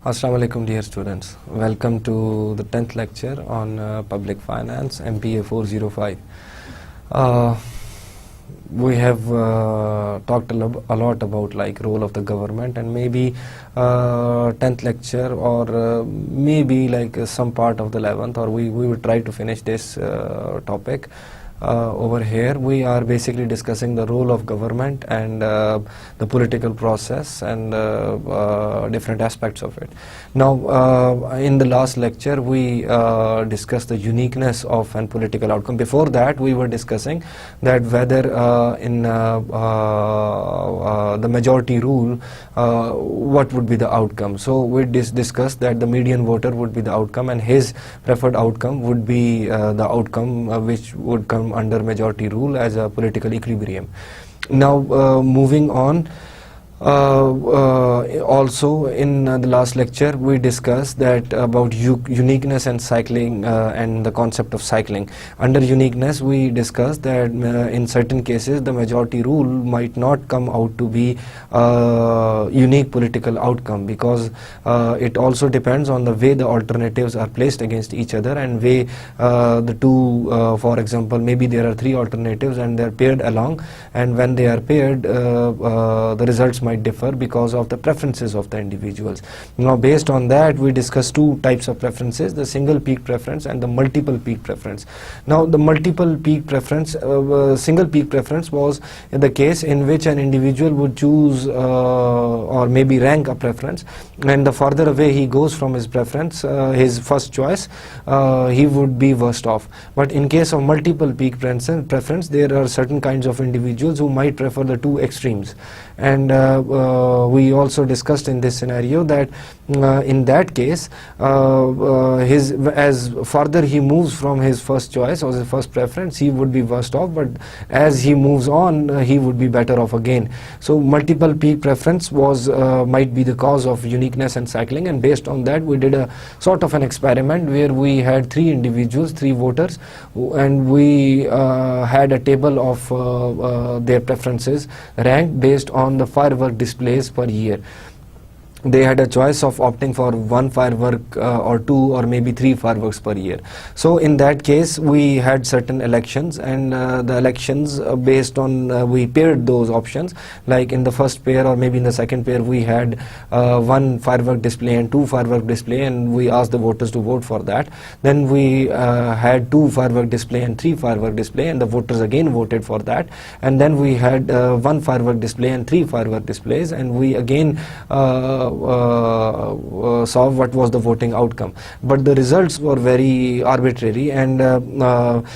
Assalamu alaikum dear students. Welcome to the 10th lecture on public finance, MPA405. We have talked a lot about like role of the government, and maybe 10th lecture or maybe like some part of the 11th, or we will try to finish this topic. Over here we are basically discussing the role of government and the political process and different aspects of it. Now in the last lecture we discussed the uniqueness of an political outcome. Before that we were discussing that whether in the majority rule what would be the outcome. So we discussed that the median voter would be the outcome, and his preferred outcome would be the outcome which would come under majority rule as a political equilibrium. Now moving on, also in the last lecture we discussed that about uniqueness and cycling and the concept of cycling. Under uniqueness we discussed that in certain cases the majority rule might not come out to be unique political outcome, because it also depends on the way the alternatives are placed against each other, and way the two, for example, maybe there are three alternatives and they are paired along, and when they are paired the results might differ because of the preferences of the individuals. Now based on that we discussed two types of preferences, the single peak preference and the multiple peak preference. Now the multiple peak preference, single peak preference was the case in which an individual would choose or maybe rank a preference, and the further away he goes from his preference, his first choice, he would be worst off. But in case of multiple peak preference, there are certain kinds of individuals who might prefer the two extremes, and we also discussed in this scenario that in that case as further he moves from his first choice or his first preference, he would be worst off, but as he moves on he would be better off again. So multiple peak preference was might be the cause of uniqueness and cycling, and based on that we did a sort of an experiment where we had three individuals, three voters, and we had a table of their preferences ranked based on the firework displays per year. They had a choice of opting for one firework or two or maybe three fireworks per year. So in that case we had certain elections, and the elections based on we paired those options, like in the first pair or maybe in the second pair we had one firework display and two firework display, and we asked the voters to vote for that. Then we had two firework display and three firework display, and the voters again voted for that. And then we had one firework display and three firework displays, and we again saw what was the voting outcome. But the results were very arbitrary, and none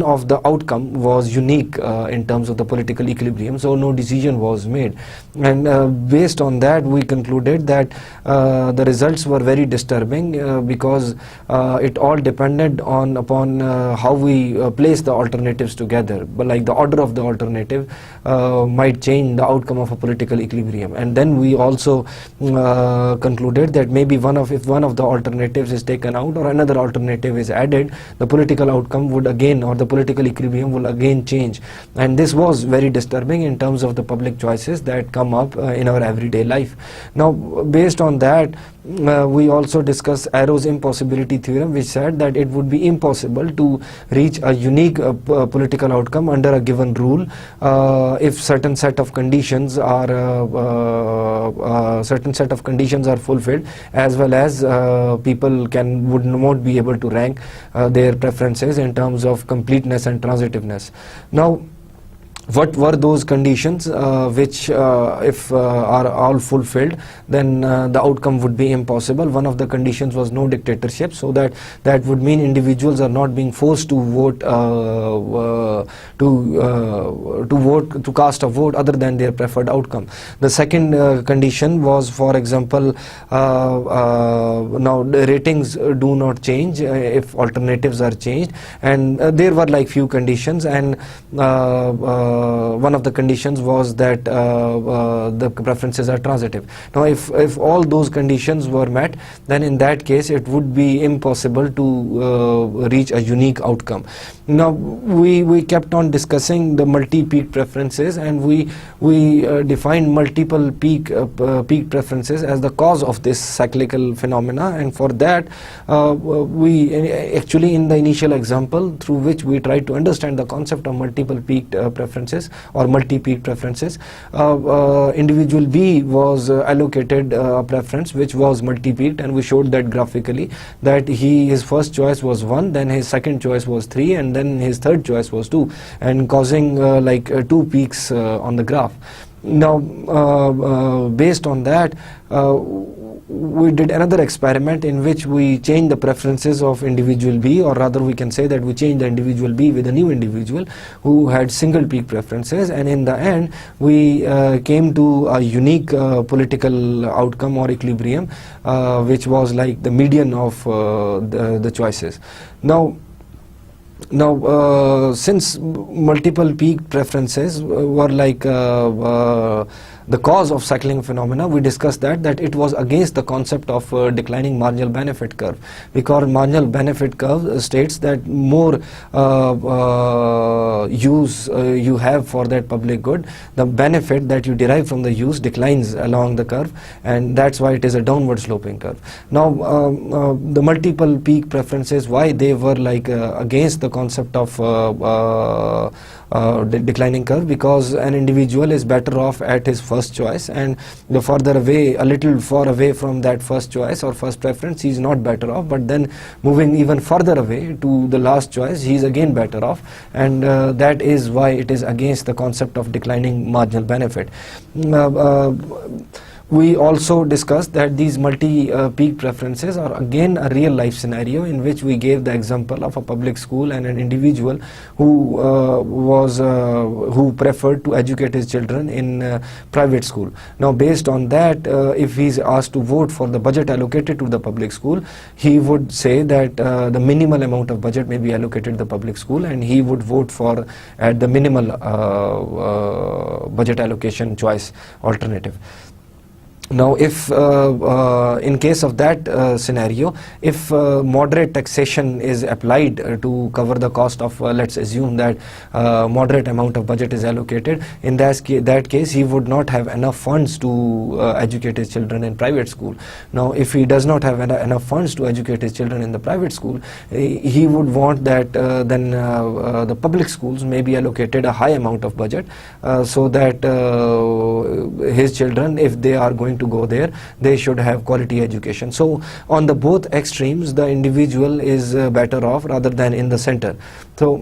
of the outcome was unique in terms of the political equilibrium, so no decision was made. And based on that we concluded that the results were very disturbing because it all depended upon how we place the alternatives together, but like the order of the alternative might change the outcome of a political equilibrium. And then we also concluded that maybe if one of the alternatives is taken out or another alternative is added, the political outcome would again, or the political equilibrium will again change. And this was very disturbing in terms of the public choices that come up in our everyday life. Now based on that we also discussed Arrow's impossibility theorem, which said that it would be impossible to reach a unique political outcome under a given rule if certain set of conditions are fulfilled, as well as people would not be able to rank their preferences in terms of completeness and transitiveness. Now what were those conditions which if are all fulfilled, then the outcome would be impossible. One of the conditions was no dictatorship, so that would mean individuals are not being forced to vote to cast a vote other than their preferred outcome. The second condition was, for example, now the ratings do not change if alternatives are changed, and there were like few conditions, and one of the conditions was that the preferences are transitive. Now if all those conditions were met, then in that case it would be impossible to reach a unique outcome. Now we kept on discussing the multi-peak preferences, and we defined multiple peak preferences as the cause of this cyclical phenomena, and for that we actually, in the initial example through which we tried to understand the concept of multiple peak preferences or multi-peak preferences, individual B was allocated a preference which was multi-peaked, and we showed that graphically, that his first choice was 1, then his second choice was 3, and then his third choice was 2, and causing like 2 peaks on the graph. Now based on that, we did another experiment in which we changed the preferences of individual B, or rather we can say that we changed the individual B with a new individual who had single peak preferences, and in the end we came to a unique political outcome or equilibrium, which was like the median of the choices. Now since multiple peak preferences were like the cause of cycling phenomena, we discussed that it was against the concept of declining marginal benefit curve, because marginal benefit curve states that more use you have for that public good, the benefit that you derive from the use declines along the curve, and that's why it is a downward sloping curve. Now the multiple peak preferences, why they were like against the concept of declining curve, because an individual is better off at his first choice, and the further away, a little far away from that first choice or first preference, he is not better off, but then moving even further away to the last choice, he is again better off, and that is why it is against the concept of declining marginal benefit. We also discussed that these multi-peak preferences are again a real life scenario, in which we gave the example of a public school and an individual who who preferred to educate his children in private school. Now based on that, if he is asked to vote for the budget allocated to the public school, he would say that the minimal amount of budget may be allocated to the public school, and he would vote for at the minimal budget allocation choice alternative. Now if in case of that scenario, if moderate taxation is applied to cover the cost of, let's assume that moderate amount of budget is allocated, in that case he would not have enough funds to educate his children in private school. Now if he does not have enough funds to educate his children in the private school, he would want that then the public schools may be allocated a high amount of budget, so that his children, if they are going to go there, they should have quality education. So on the both extremes, the individual is better off rather than in the center. So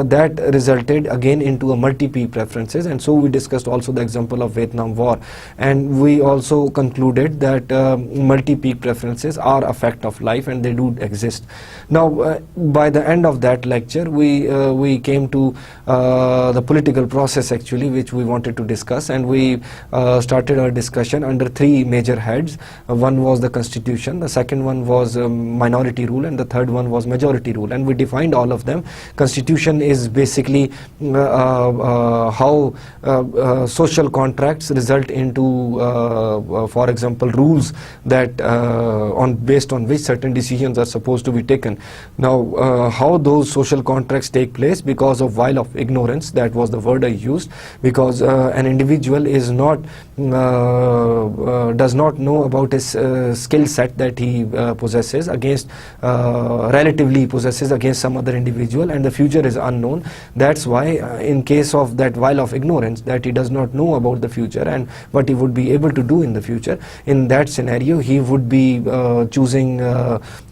that resulted again into a multi-peak preferences, and so we discussed also the example of Vietnam War, and we also concluded that multi-peak preferences are a fact of life and they do exist. Now by the end of that lecture, we came to the political process actually, which we wanted to discuss, and we started our discussion under 3 major heads. One was the constitution, the second one was minority rule, and the third one was majority rule, and we defined all of them. Constitution is basically how social contracts result into for example rules that based on which certain decisions are supposed to be taken. Now how those social contracts take place, because of while of ignorance, that was the word I used, because an individual is not does not know about his skill set that he possesses against relatively possesses against some other individual, and the future is unknown. That's why in case of that while of ignorance, that he does not know about the future and what he would be able to do in the future, in that scenario he would be choosing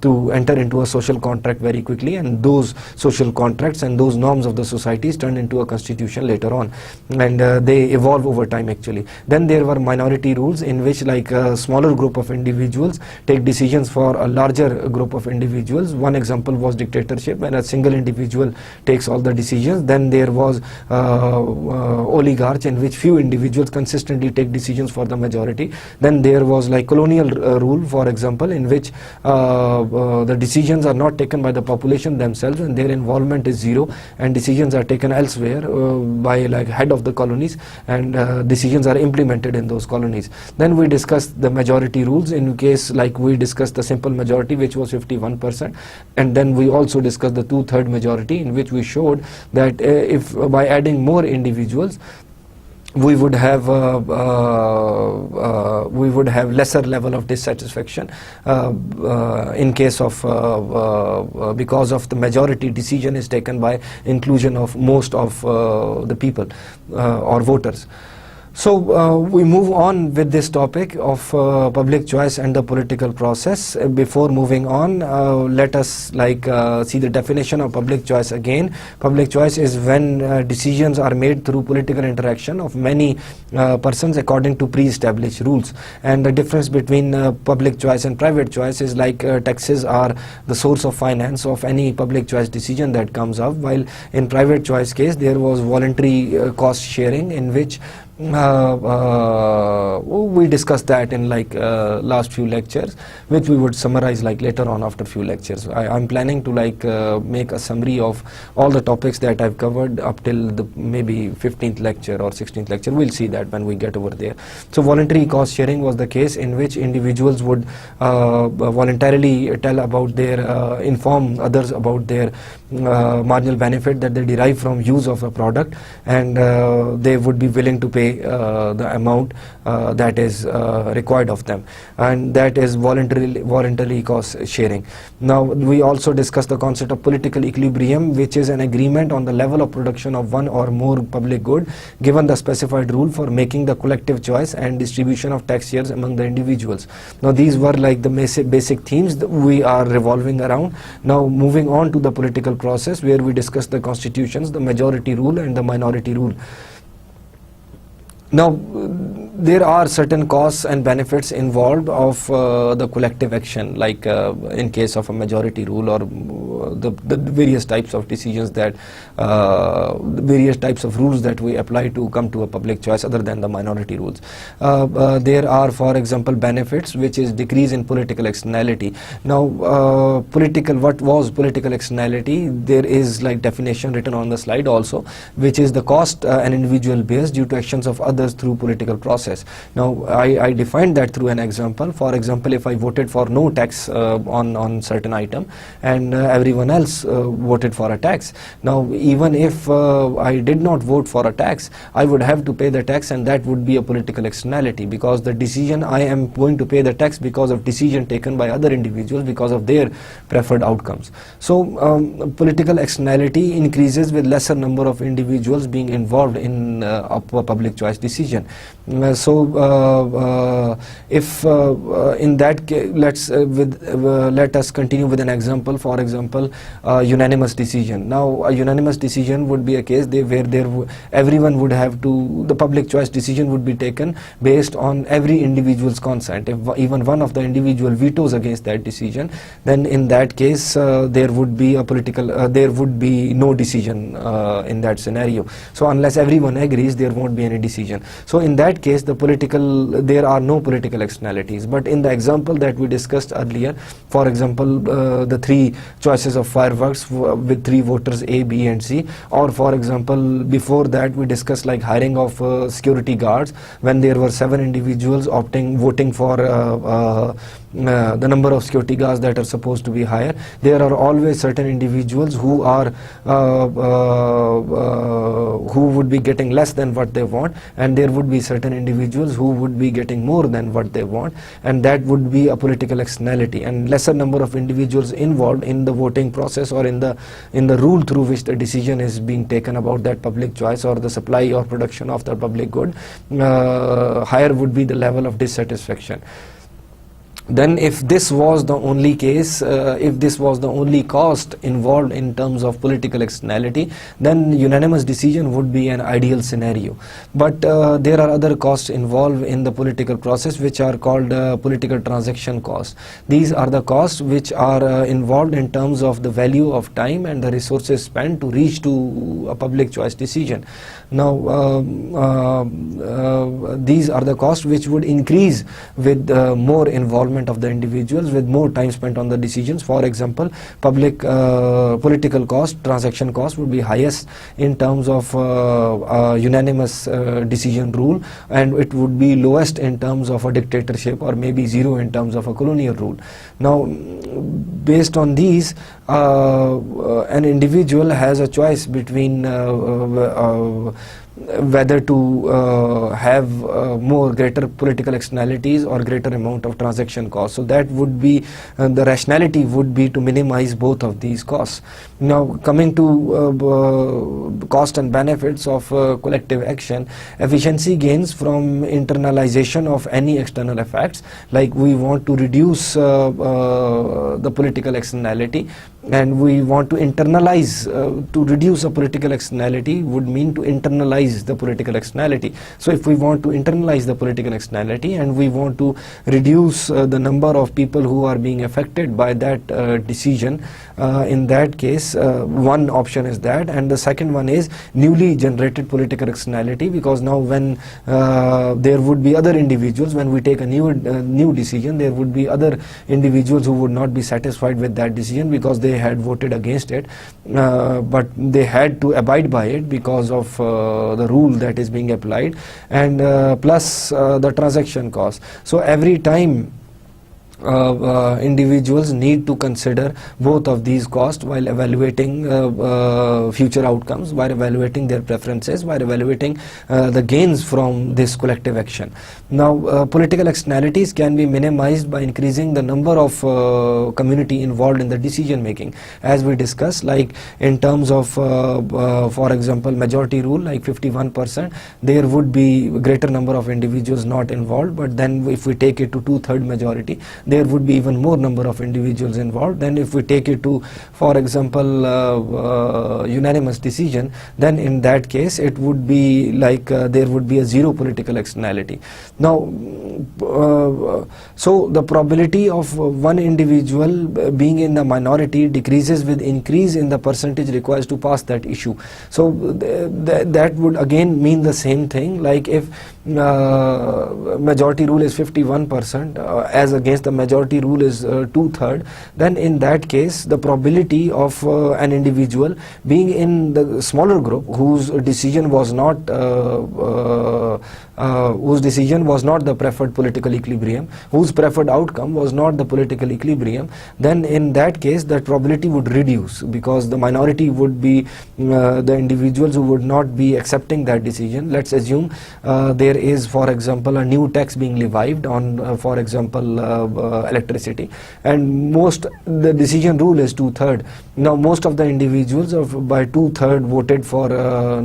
to enter into a social contract very quickly, and those social contracts and those norms of the societies turn into a constitution later on, and they evolve over time actually. Then there were minority rules in which like a smaller group of individuals take decisions for a larger group of individuals. One example was dictatorship, when a single individual takes all the decisions. Then there was oligarchy, in which few individuals consistently take decisions for the majority. Then there was like colonial rule, for example, in which the decisions are not taken by the population themselves and their involvement is zero, and decisions are taken elsewhere by like head of the colonies, and decisions are implemented in those colonies. Then we discussed the majority rules, in case like we discussed the simple majority, which was 51%, and then we also discussed the 2/3 majority, in which we showed that if by adding more individuals we would have lesser level of dissatisfaction in case of because of the majority decision is taken by inclusion of most of the people or voters. So we move on with this topic of public choice and the political process. Before moving on, let us like see the definition of public choice again. Public choice is when decisions are made through political interaction of many persons according to pre-established rules. And the difference between public choice and private choice is like taxes are the source of finance of any public choice decision that comes up, while in private choice case there was voluntary cost sharing, in which we discussed that in like last few lectures, which we would summarize like later on after few lectures. I'm planning to like make a summary of all the topics that I've covered up till the maybe 15th lecture or 16th lecture. We'll see that when we get over there. So voluntary cost sharing was the case in which individuals would voluntarily tell about their inform others about their marginal benefit that they derive from use of a product, and they would be willing to pay the amount that is required of them, and that is voluntary cost sharing. Now we also discussed the concept of political equilibrium, which is an agreement on the level of production of one or more public good given the specified rule for making the collective choice and distribution of tax shares among the individuals. Now these were like the basic themes that we are revolving around. Now moving on to the political process, where we discussed the constitutions, the majority rule and the minority rule. Now, there are certain costs and benefits involved of the collective action, like in case of a majority rule, or the various types of decisions that, various types of rules that we apply to come to a public choice other than the minority rules. There are, for example, benefits, which is decrease in political externality. Now, what was political externality? There is like definition written on the slide also, which is the cost an individual bears due to actions of others through political process. Now I defined that through an example. For example, if I voted for no tax on certain item, and everyone else voted for a tax, now even if I did not vote for a tax, I would have to pay the tax, and that would be a political externality, because the decision, I am going to pay the tax because of decision taken by other individuals because of their preferred outcomes. So political externality increases with lesser number of individuals being involved in a public choice decision. If in that case, let us continue with an example. For example, unanimous decision. Now a unanimous decision would be a case where everyone would have to, the public choice decision would be taken based on every individual's consent. If even one of the individual vetoes against that decision, then in that case there would be a there would be no decision in that scenario. So unless everyone agrees, there won't be any decision. So in that case, there are no political externalities. But in the example that we discussed earlier, for example, the three choices of fireworks with three voters A, B and C, or for example, before that we discussed like hiring of security guards when there were 7 individuals voting for the number of security guards that are supposed to be higher, there are always certain individuals who are who would be getting less than what they want, and there would be certain individuals who would be getting more than what they want, and that would be a political externality. And lesser number of individuals involved in the voting process or in the rule through which the decision is being taken about that public choice or the supply or production of the public good, higher would be the level of dissatisfaction. Then if this was the only case, if this was the only cost involved in terms of political externality, then unanimous decision would be an ideal scenario. But there are other costs involved in the political process which are called political transaction costs. These are the costs which are involved in terms of the value of time and the resources spent to reach to a public choice decision. Now these are the costs which would increase with more involvement of the individuals, with more time spent on the decisions. For example, public political cost, transaction cost would be highest in terms of unanimous decision rule, and it would be lowest in terms of a dictatorship, or maybe zero in terms of a colonial rule. Now based on these, an individual has a choice between whether to have more greater political externalities or greater amount of transaction costs. So that would be the rationality would be to minimize both of these costs. Now coming to cost and benefits of collective action, efficiency gains from internalization of any external effects, like we want to reduce the political externality, and we want to internalize, to reduce a political externality would mean to internalize the political externality. So if we want to internalize the political externality and we want to reduce the number of people who are being affected by that decision, in that case one option is that, and the second one is newly generated political externality, because now when there would be other individuals, when we take a new decision, there would be other individuals who would not be satisfied with that decision because they had voted against it, but they had to abide by it because of the rule that is being applied, and plus the transaction cost. So every time individuals need to consider both of these costs while evaluating future outcomes, while evaluating their preferences, while evaluating the gains from this collective action. Now political externalities can be minimized by increasing the number of community involved in the decision making, as we discussed, like in terms of for example majority rule, like 51%, there would be greater number of individuals not involved, but then if we take it to 2/3 majority, there would be even more number of individuals involved. Then if we take it to, for example, unanimous decision, then in that case it would be like there would be a zero political externality. Now so the probability of one individual being in the minority decreases with increase in the percentage required to pass that issue. So that would again mean the same thing, like if majority rule is 51% as against the majority rule is 2/3, then in that case the probability of an individual being in the smaller group whose decision was not the preferred political equilibrium, whose preferred outcome was not the political equilibrium, then in that case that probability would reduce, because the minority would be the individuals who would not be accepting that decision. Let's assume there is, for example, a new tax being levied on for example electricity, and the decision rule is 2/3. Now most of the individuals by 2/3 voted for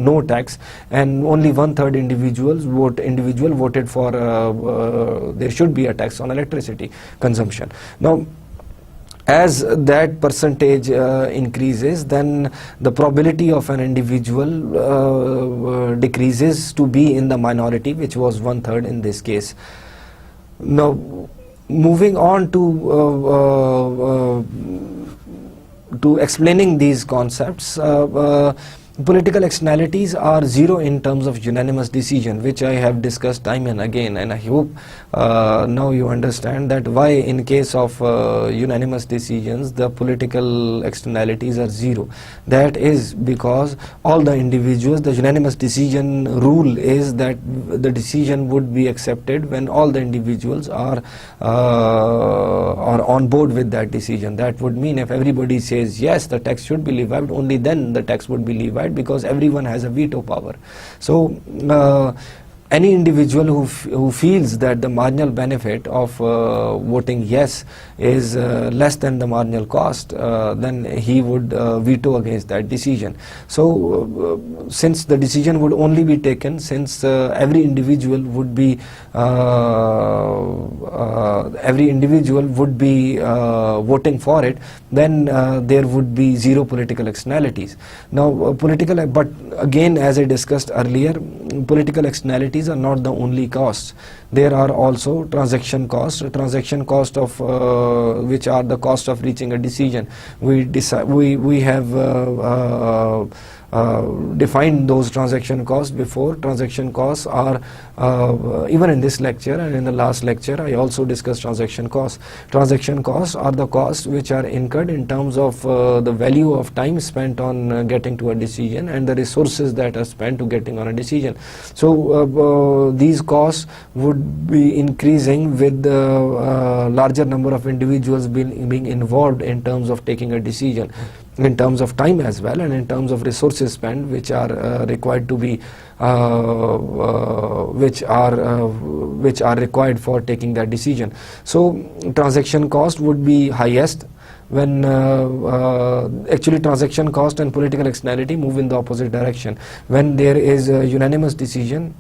no tax, and only 1/3 individual voted for there should be a tax on electricity consumption. Now as that percentage increases, then the probability of an individual decreases to be in the minority, which was 1/3 in this case. Now moving on to explaining these concepts, Political externalities are zero in terms of unanimous decision, which I have discussed time and again, and I hope now you understand that why in case of unanimous decisions the political externalities are zero. That is because all the individuals, the unanimous decision rule is that the decision would be accepted when all the individuals are on board with that decision. That would mean if everybody says yes, the tax should be levied, only then the tax would be levied, because everyone has a veto power. So any individual who feels that the marginal benefit of voting yes is less than the marginal cost, then he would veto against that decision. So since the decision would only be taken, since every individual would be voting for it, then there would be zero political externalities. Now but again, as I discussed earlier, political externalities are not the only costs. There are also transaction costs of which are the cost of reaching a decision. We have defined those transaction costs before. Transaction costs are even in this lecture and in the last lecture I also discussed transaction costs. Transaction costs are the costs which are incurred in terms of the value of time spent on getting to a decision and the resources that are spent to getting on a decision. So these costs would be increasing with the larger number of individuals being involved in terms of taking a decision, in terms of time as well, and in terms of resources spent which are required to be which are required for taking that decision. So transaction cost would be highest when actually transaction cost and political externality move in the opposite direction. When there is a unanimous decision,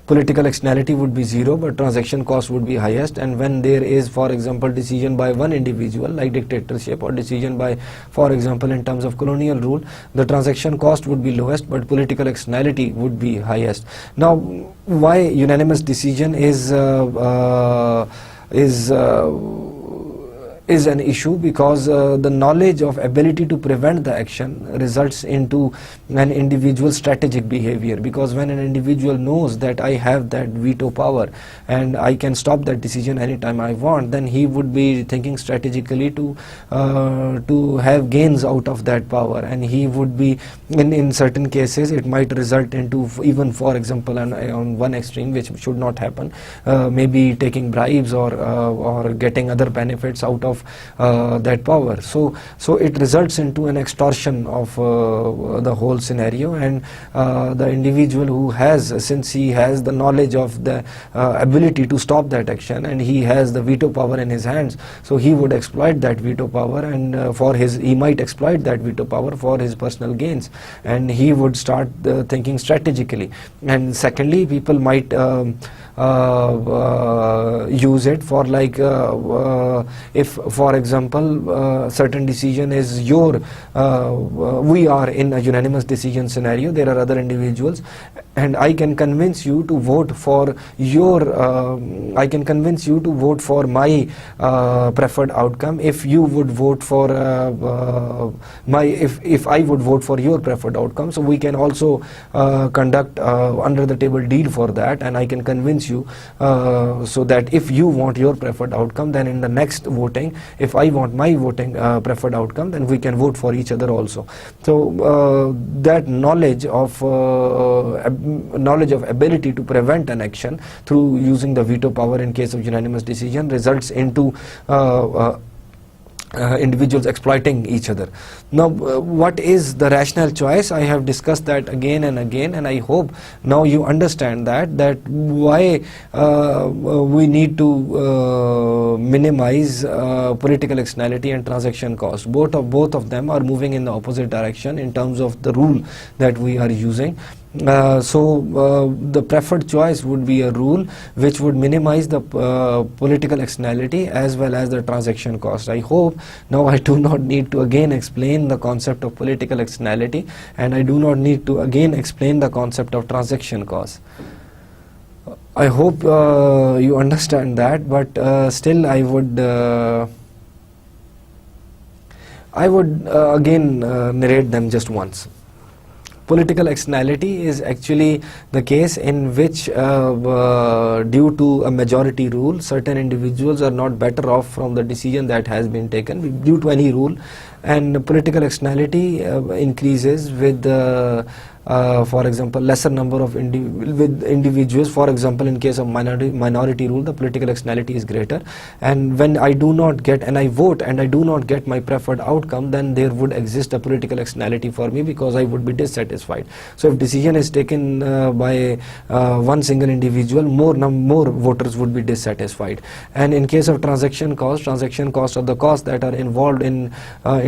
political externality would be zero, but transaction cost would be highest. And when there is, for example, decision by one individual like dictatorship, or decision by, for example, in terms of colonial rule, the transaction cost would be lowest, but political externality would be highest. Now, why unanimous decision is an issue? Because the knowledge of ability to prevent the action results into an individual's strategic behavior. Because when an individual knows that I have that veto power and I can stop that decision anytime I want, then he would be thinking strategically to have gains out of that power, and he would be in certain cases it might result into, even for example on one extreme, which should not happen, maybe taking bribes or getting other benefits out of that power. So it results into an extortion of the whole scenario, and the individual who has, since he has the knowledge of the ability to stop that action and he has the veto power in his hands, so he would exploit that veto power, and he might exploit that veto power for his personal gains, and he would start thinking strategically. And secondly, people might use it for, like, if for example certain decision is we are in a unanimous decision scenario, there are other individuals, and I can convince you to vote for my preferred outcome if you would vote for if I would vote for your preferred outcome. So we can also conduct under the table deal for that, and I can convince you so that if you want your preferred outcome, then in the next voting, if I want my voting preferred outcome, then we can vote for each other also. So that knowledge of ability to prevent an action through using the veto power in case of unanimous decision results into individuals exploiting each other. Now, what is the rational choice? I have discussed that again and again, and I hope now you understand that why we need to minimize political externality and transaction cost. Both of them are moving in the opposite direction in terms of the rule that we are using. So the preferred choice would be a rule which would minimize the political externality as well as the transaction cost. I hope now I do not need to again explain the concept of political externality, and I do not need to again explain the concept of transaction cost. I hope you understand that, but still I would again narrate them just once. political externality is actually the case in which due to a majority rule, certain individuals are not better off from the decision that has been taken due to any rule, and political externality increases with for example, lesser number of individuals. For example, in case of minority rule, the political externality is greater, and when I do not get, and I vote and I do not get my preferred outcome, then there would exist a political externality for me because I would be dissatisfied. So if decision is taken by one single individual, more voters would be dissatisfied. And in case of transaction cost are the costs that are involved in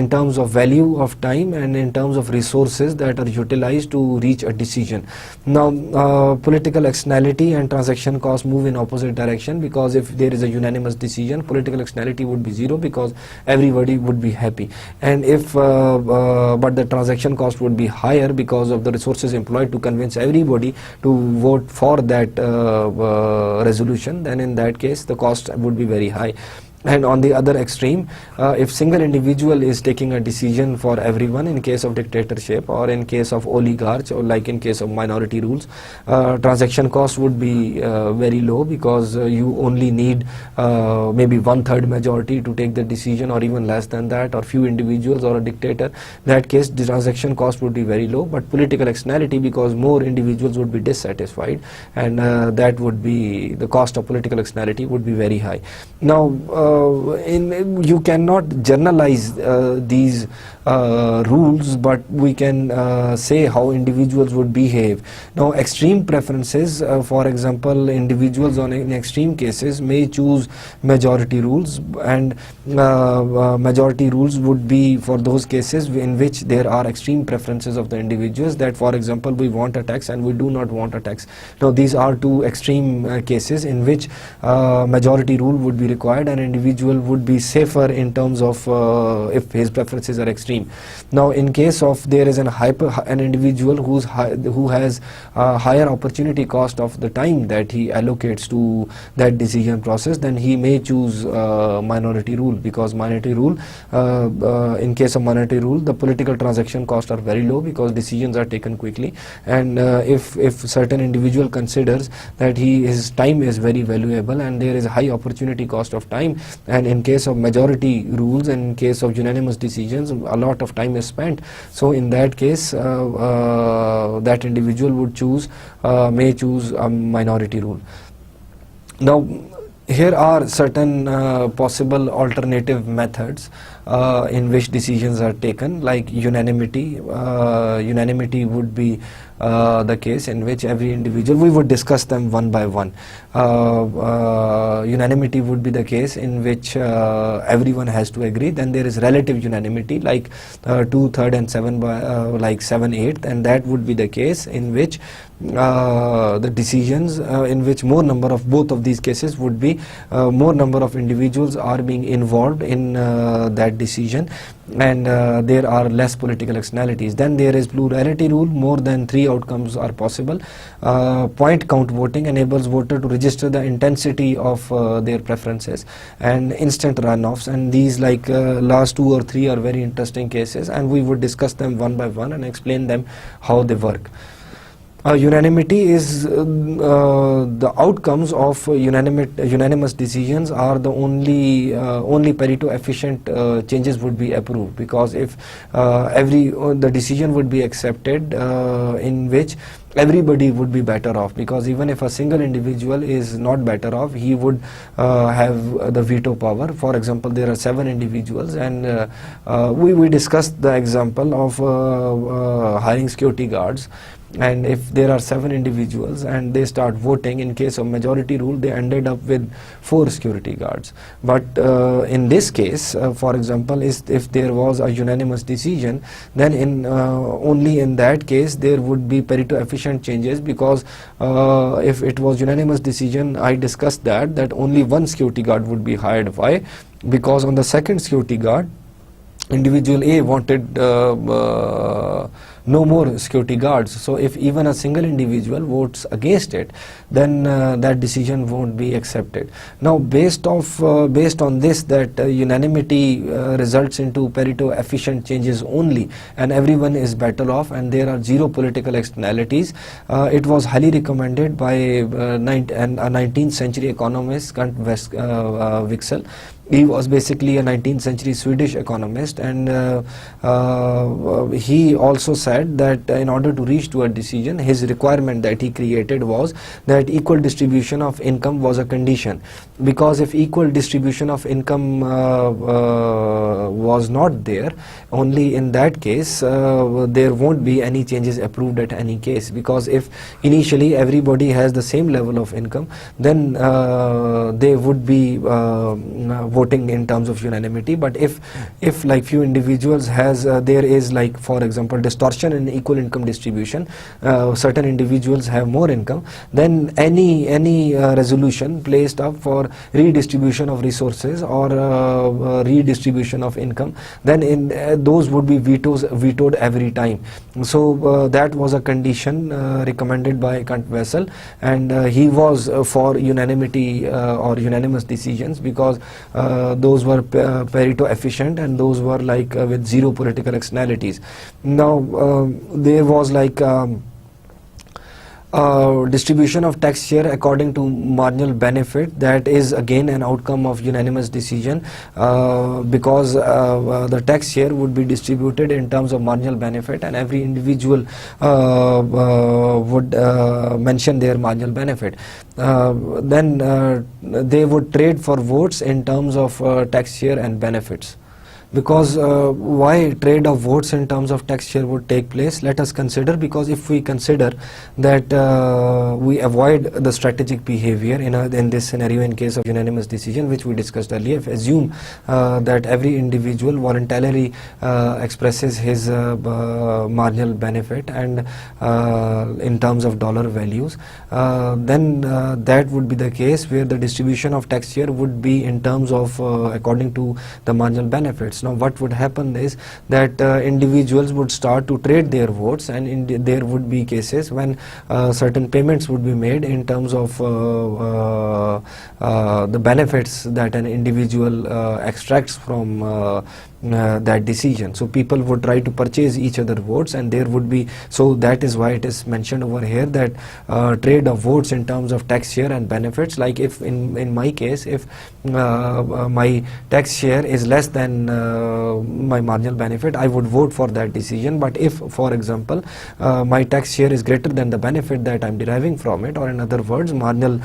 terms of value of time and in terms of resources that are utilized to reach a decision. Now political externality and transaction cost move in opposite direction, because if there is a unanimous decision, political externality would be zero because everybody would be happy, and if but the transaction cost would be higher because of the resources employed to convince everybody to vote for that resolution, then in that case the cost would be very high. And on the other extreme, if single individual is taking a decision for everyone, in case of dictatorship or in case of oligarchs, or like in case of minority rules, transaction cost would be very low, because you only need maybe 1/3 majority to take the decision, or even less than that, or few individuals or a dictator. In that case, the transaction cost would be very low. But political externality, because more individuals would be dissatisfied, and that would be the cost of political externality would be very high. Now you cannot generalize these rules, but we can say how individuals would behave. Now extreme preferences, for example, individuals in extreme cases may choose majority rules, and majority rules would be for those cases in which there are extreme preferences of the individuals, that for example we want a tax and we do not want a tax. Now these are two extreme cases in which majority rule would be required, and individual would be safer in terms of if his preferences are extreme. Now in case of there is an individual who has higher opportunity cost of the time that he allocates to that decision process, then he may choose minority rule, because minority rule, in case of minority rule, the political transaction costs are very low because decisions are taken quickly, and if certain individual considers that his time is very valuable and there is a high opportunity cost of time, and in case of majority rules and in case of unanimous decisions, a lot of time is spent. So in that case, that individual would may choose a minority rule. Now here are certain possible alternative methods in which decisions are taken, like unanimity. Unanimity would be the case in which every individual, we would discuss them one by one. Unanimity would be the case in which everyone has to agree. Then there is relative unanimity, like 2/3 and 7/8, and that would be the case in which the decisions in which more number of both of these cases would be more number of individuals are being involved in that decision, and there are less political externalities. Then there is plurality rule. More than 3 outcomes are possible. Point count voting enables voter to register the intensity of their preferences, and instant runoffs, and these last 2 or 3 are very interesting cases, and we would discuss them one by one and explain them how they work. Unanimity is the outcomes of unanimous decisions are the only Pareto efficient changes would be approved, because if the decision would be accepted in which everybody would be better off, because even if a single individual is not better off, he would have the veto power. For example, there are 7 individuals, and we discussed the example of hiring security guards. And if there are 7 individuals and they start voting, in case of majority rule, they ended up with 4 security guards. But in this case, for example, if there was a unanimous decision, then only in that case there would be Pareto efficient changes, because if it was unanimous decision, I discussed that only 1 security guard would be hired. Why? Because on the second security guard, individual A wanted no more security guards. So if even a single individual votes against it, then that decision won't be accepted. Now based on this, that unanimity results into Pareto efficient changes only, and everyone is better off, and there are zero political externalities. It was highly recommended by a 19th century economist, Wicksell. He was basically a 19th century Swedish economist, and he also said that in order to reach to a decision, his requirement that he created was that equal distribution of income was a condition, because if equal distribution of income was not there, only in that case there won't be any changes approved at any case, because if initially everybody has the same level of income, then they would be voting in terms of unanimity. But if like few individuals has there is, like for example, distortion in equal income distribution, certain individuals have more income, then any resolution placed up for redistribution of resources or redistribution of income, then in those would be vetoed every time. So that was a condition recommended by Wicksell, and he was for unanimity or unanimous decisions, because those were Pareto efficient, and those were like with zero political externalities. Now there was like distribution of tax share according to marginal benefit. That is again an outcome of unanimous decision, because the tax share would be distributed in terms of marginal benefit, and every individual would mention their marginal benefit. Then they would trade for votes in terms of tax share and benefits. Because why trade of votes in terms of tax share would take place? Let us consider, because if we consider that we avoid the strategic behavior in this scenario in case of unanimous decision, which we discussed earlier, if assume that every individual voluntarily expresses his marginal benefit and in terms of dollar values, then that would be the case where the distribution of tax share would be in terms of according to the marginal benefits. Now what would happen is that individuals would start to trade their votes, and there would be cases when certain payments would be made in terms of the benefits that an individual extracts from that decision. So people would try to purchase each other votes, and there would be, so that is why it is mentioned over here that trade of votes in terms of tax share and benefits. Like if in my case, if my tax share is less than my marginal benefit, I would vote for that decision. But if, for example, my tax share is greater than the benefit that I'm deriving from it, or in other words, marginal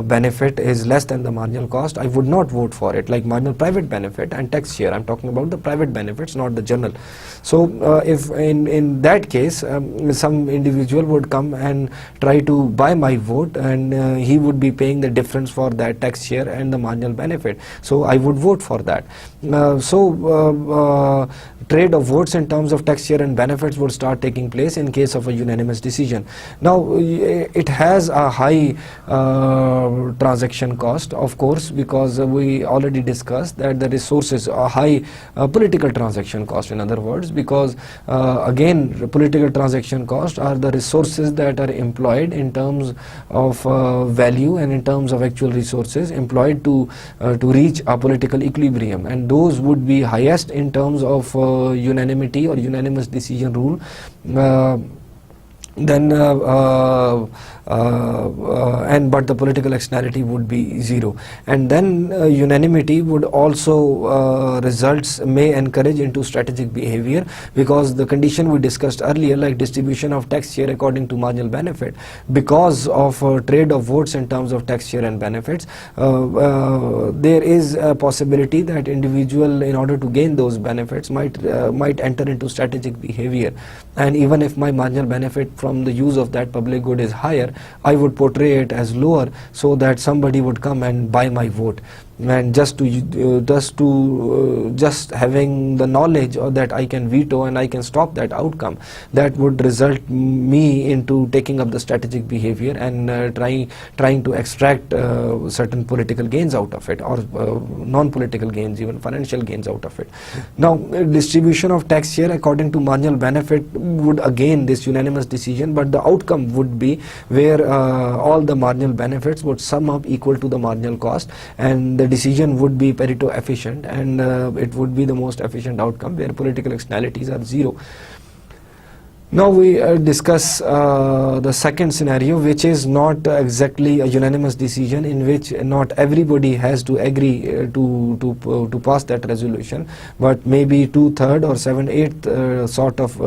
benefit is less than the marginal cost, I would not vote for it. Like marginal private benefit and tax share, I'm talking about the private benefits, not the general. So if in that case some individual would come and try to buy my vote, and he would be paying the difference for that tax share and the marginal benefit, so I would vote for that. Trade of votes in terms of tax share and benefits would start taking place in case of a unanimous decision. Now it has a high transaction cost, of course, because we already discussed that the resources are high political transaction cost, in other words, because again political transaction cost are the resources that are employed in terms of value and in terms of actual resources employed to reach a political equilibrium, and those would be highest in terms of unanimity or unanimous decision rule. But the political externality would be zero, and then unanimity would also results may encourage into strategic behavior, because the condition we discussed earlier, like distribution of tax share according to marginal benefit, because of trade of votes in terms of tax share and benefits, there is a possibility that individual, in order to gain those benefits, might enter into strategic behavior. And even if my marginal benefit from the use of that public good is higher, I would portray it as lower, so that somebody would come and buy my vote. and just having the knowledge or that I can veto and I can stop that outcome, that would result me into taking up the strategic behavior and trying to extract certain political gains out of it, or non-political gains, even financial gains out of it. Now, distribution of tax share according to marginal benefit would again this unanimous decision, but the outcome would be where all the marginal benefits would sum up equal to the marginal cost, and the decision would be Pareto efficient, and it would be the most efficient outcome where political externalities are zero. Now we discuss the second scenario, which is not exactly a unanimous decision, in which not everybody has to agree to pass that resolution, but maybe 2/3 or 7/8 sort of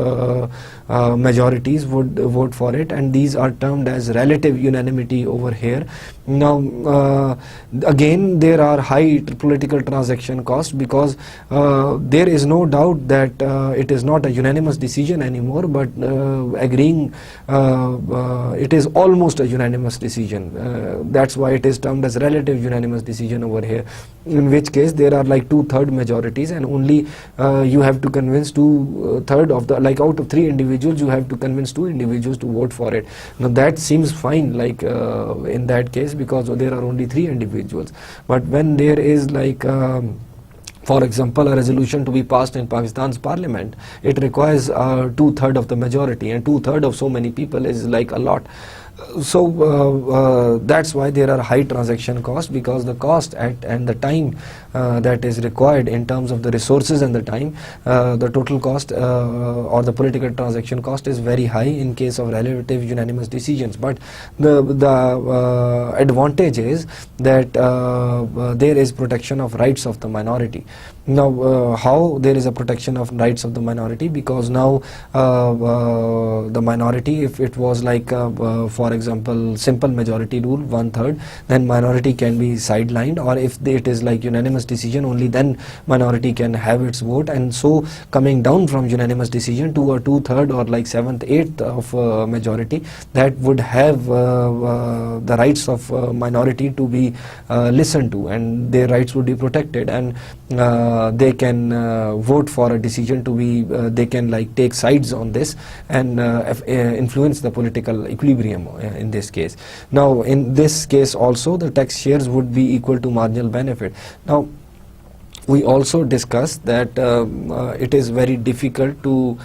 majorities would vote for it, and these are termed as relative unanimity over here. Now again, there are high political transaction costs, because there is no doubt that it is not a unanimous decision anymore, but agreeing it is almost a unanimous decision. That's why it is termed as relative unanimous decision over here, in which case there are like 2/3 majorities, and only you have to convince 2/3 of the, like out of 3 individuals, you have to convince 2 individuals to vote for it. Now that seems fine, like in that case, because there are only 3 individuals. But when there is like for example, a resolution to be passed in Pakistan's parliament, it requires 2/3 of the majority, and 2/3 of so many people is like a lot. So that's why there are high transaction costs, because the cost and the time that is required in terms of the resources and the time, the total cost or the political transaction cost is very high in case of relative unanimous decisions. But the advantage is that there is protection of rights of the minority. Now how there is a protection of rights of the minority? Because now the minority, if it was like for example simple majority rule 1/3, then minority can be sidelined, or if it is like unanimous decision, only then minority can have its vote. And so coming down from unanimous decision to a 2/3 or like 7th, 8th of majority, that would have the rights of minority to be listened to, and their rights would be protected, and they can vote for a decision to be, they can like take sides on this and influence the political equilibrium in this case. Now in this case also, the tax shares would be equal to marginal benefit. Now we also discussed that it is very difficult to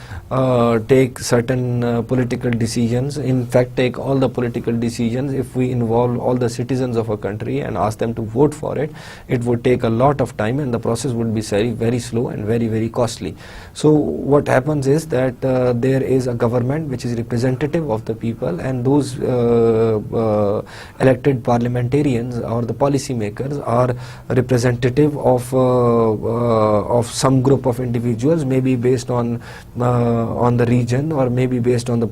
take certain political decisions, in fact take all the political decisions. If we involve all the citizens of a country and ask them to vote for it, it would take a lot of time, and the process would be very slow and very costly. So what happens is that there is a government which is representative of the people, and those elected parliamentarians or the policy makers are representative of some group of individuals, maybe based on the region, or maybe based on the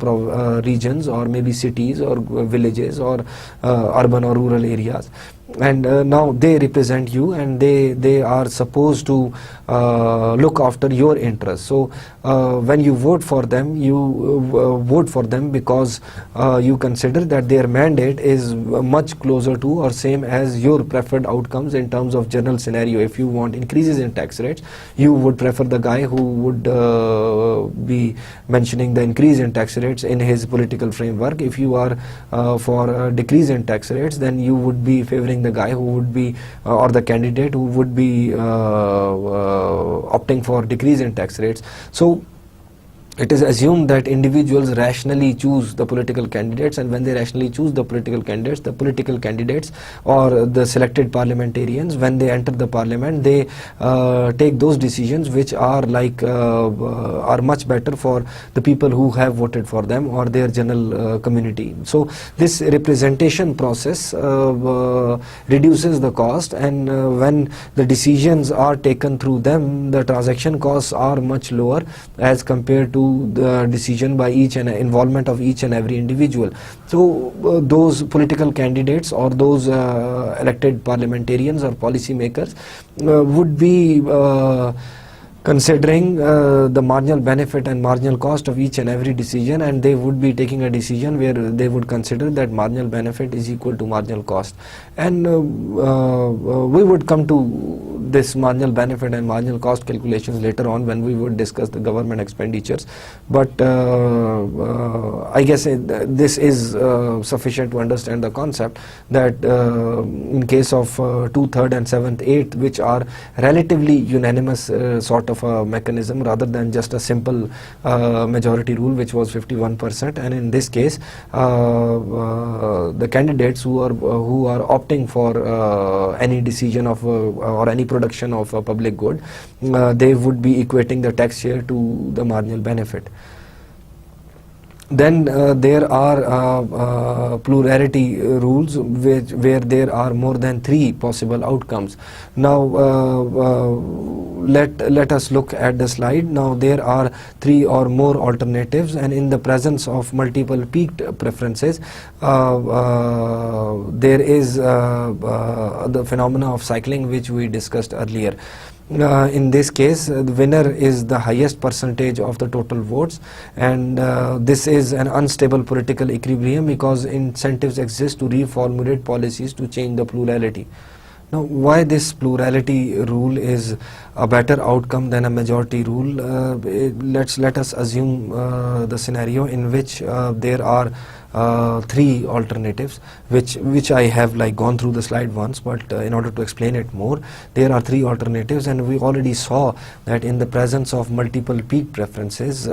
regions, or maybe cities or villages, or urban or rural areas. And now they represent you, and they are supposed to look after your interests. So when you vote for them, you vote for them because you consider that their mandate is much closer to or same as your preferred outcomes in terms of general scenario. If you want increases in tax rates, you would prefer the guy who would be mentioning the increase in tax rates in his political framework. If you are for a decrease in tax rates, then you would be favoring the guy who would be or the candidate who would be opting for decrease in tax rates. So it is assumed that individuals rationally choose the political candidates, and when they rationally choose the political candidates or the selected parliamentarians, when they enter the parliament, they take those decisions which are like are much better for the people who have voted for them or their general community. So this representation process reduces the cost, and when the decisions are taken through them, the transaction costs are much lower as compared to the decision by each and involvement of each and every individual. So those political candidates or those elected parliamentarians or policy makers would be considering the marginal benefit and marginal cost of each and every decision, and they would be taking a decision where they would consider that marginal benefit is equal to marginal cost, and we would come to this marginal benefit and marginal cost calculations later on when we would discuss the government expenditures, but I guess this is sufficient to understand the concept that in case of 2/3 and 7/8, which are relatively unanimous sort of a mechanism rather than just a simple majority rule which was 51%, and in this case the candidates who are opting for any decision of or any production of a public good, they would be equating the tax share to the marginal benefit. Then there are plurality rules where there are more than 3 possible outcomes. Now let us look at the slide. Now there are 3 or more alternatives, and in the presence of multiple peaked preferences, there is the phenomena of cycling which we discussed earlier. In this case, the winner is the highest percentage of the total votes, and this is an unstable political equilibrium because incentives exist to reformulate policies to change the plurality. Now, why this plurality rule is a better outcome than a majority rule? Let us assume the scenario in which there are 3 alternatives, which I have like gone through the slide once, but in order to explain it more, there are 3 alternatives, and we already saw that in the presence of multiple peak preferences,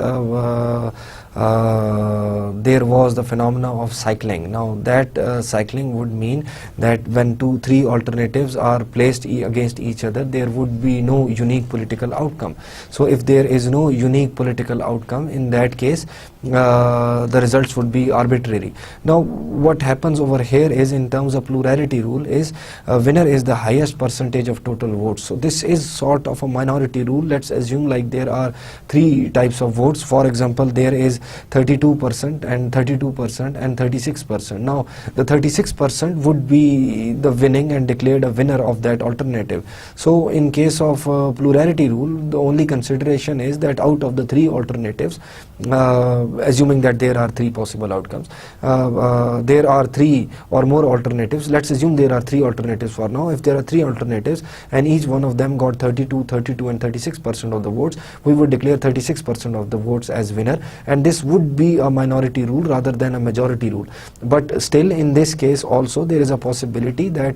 there was the phenomena of cycling. Now that cycling would mean that when 2-3 alternatives are placed against each other, there would be no unique political outcome. So if there is no unique political outcome, in that case the results would be arbitrary. Now what happens over here is, in terms of plurality rule, is winner is the highest percentage of total votes. So this is sort of a minority rule. Let's assume like there are 3 types of votes. For example, there is 32% and 32% and 36%. Now the 36% would be the winning and declared a winner of that alternative. So in case of plurality rule, the only consideration is that out of the 3 alternatives, assuming that there are 3 possible outcomes, there are 3 or more alternatives. Let's assume there are 3 alternatives for now. If there are 3 alternatives and each one of them got 32, 32 and 36% of the votes, we would declare 36% of the votes as winner, and this would be a minority rule rather than a majority rule. But still, in this case also, there is a possibility that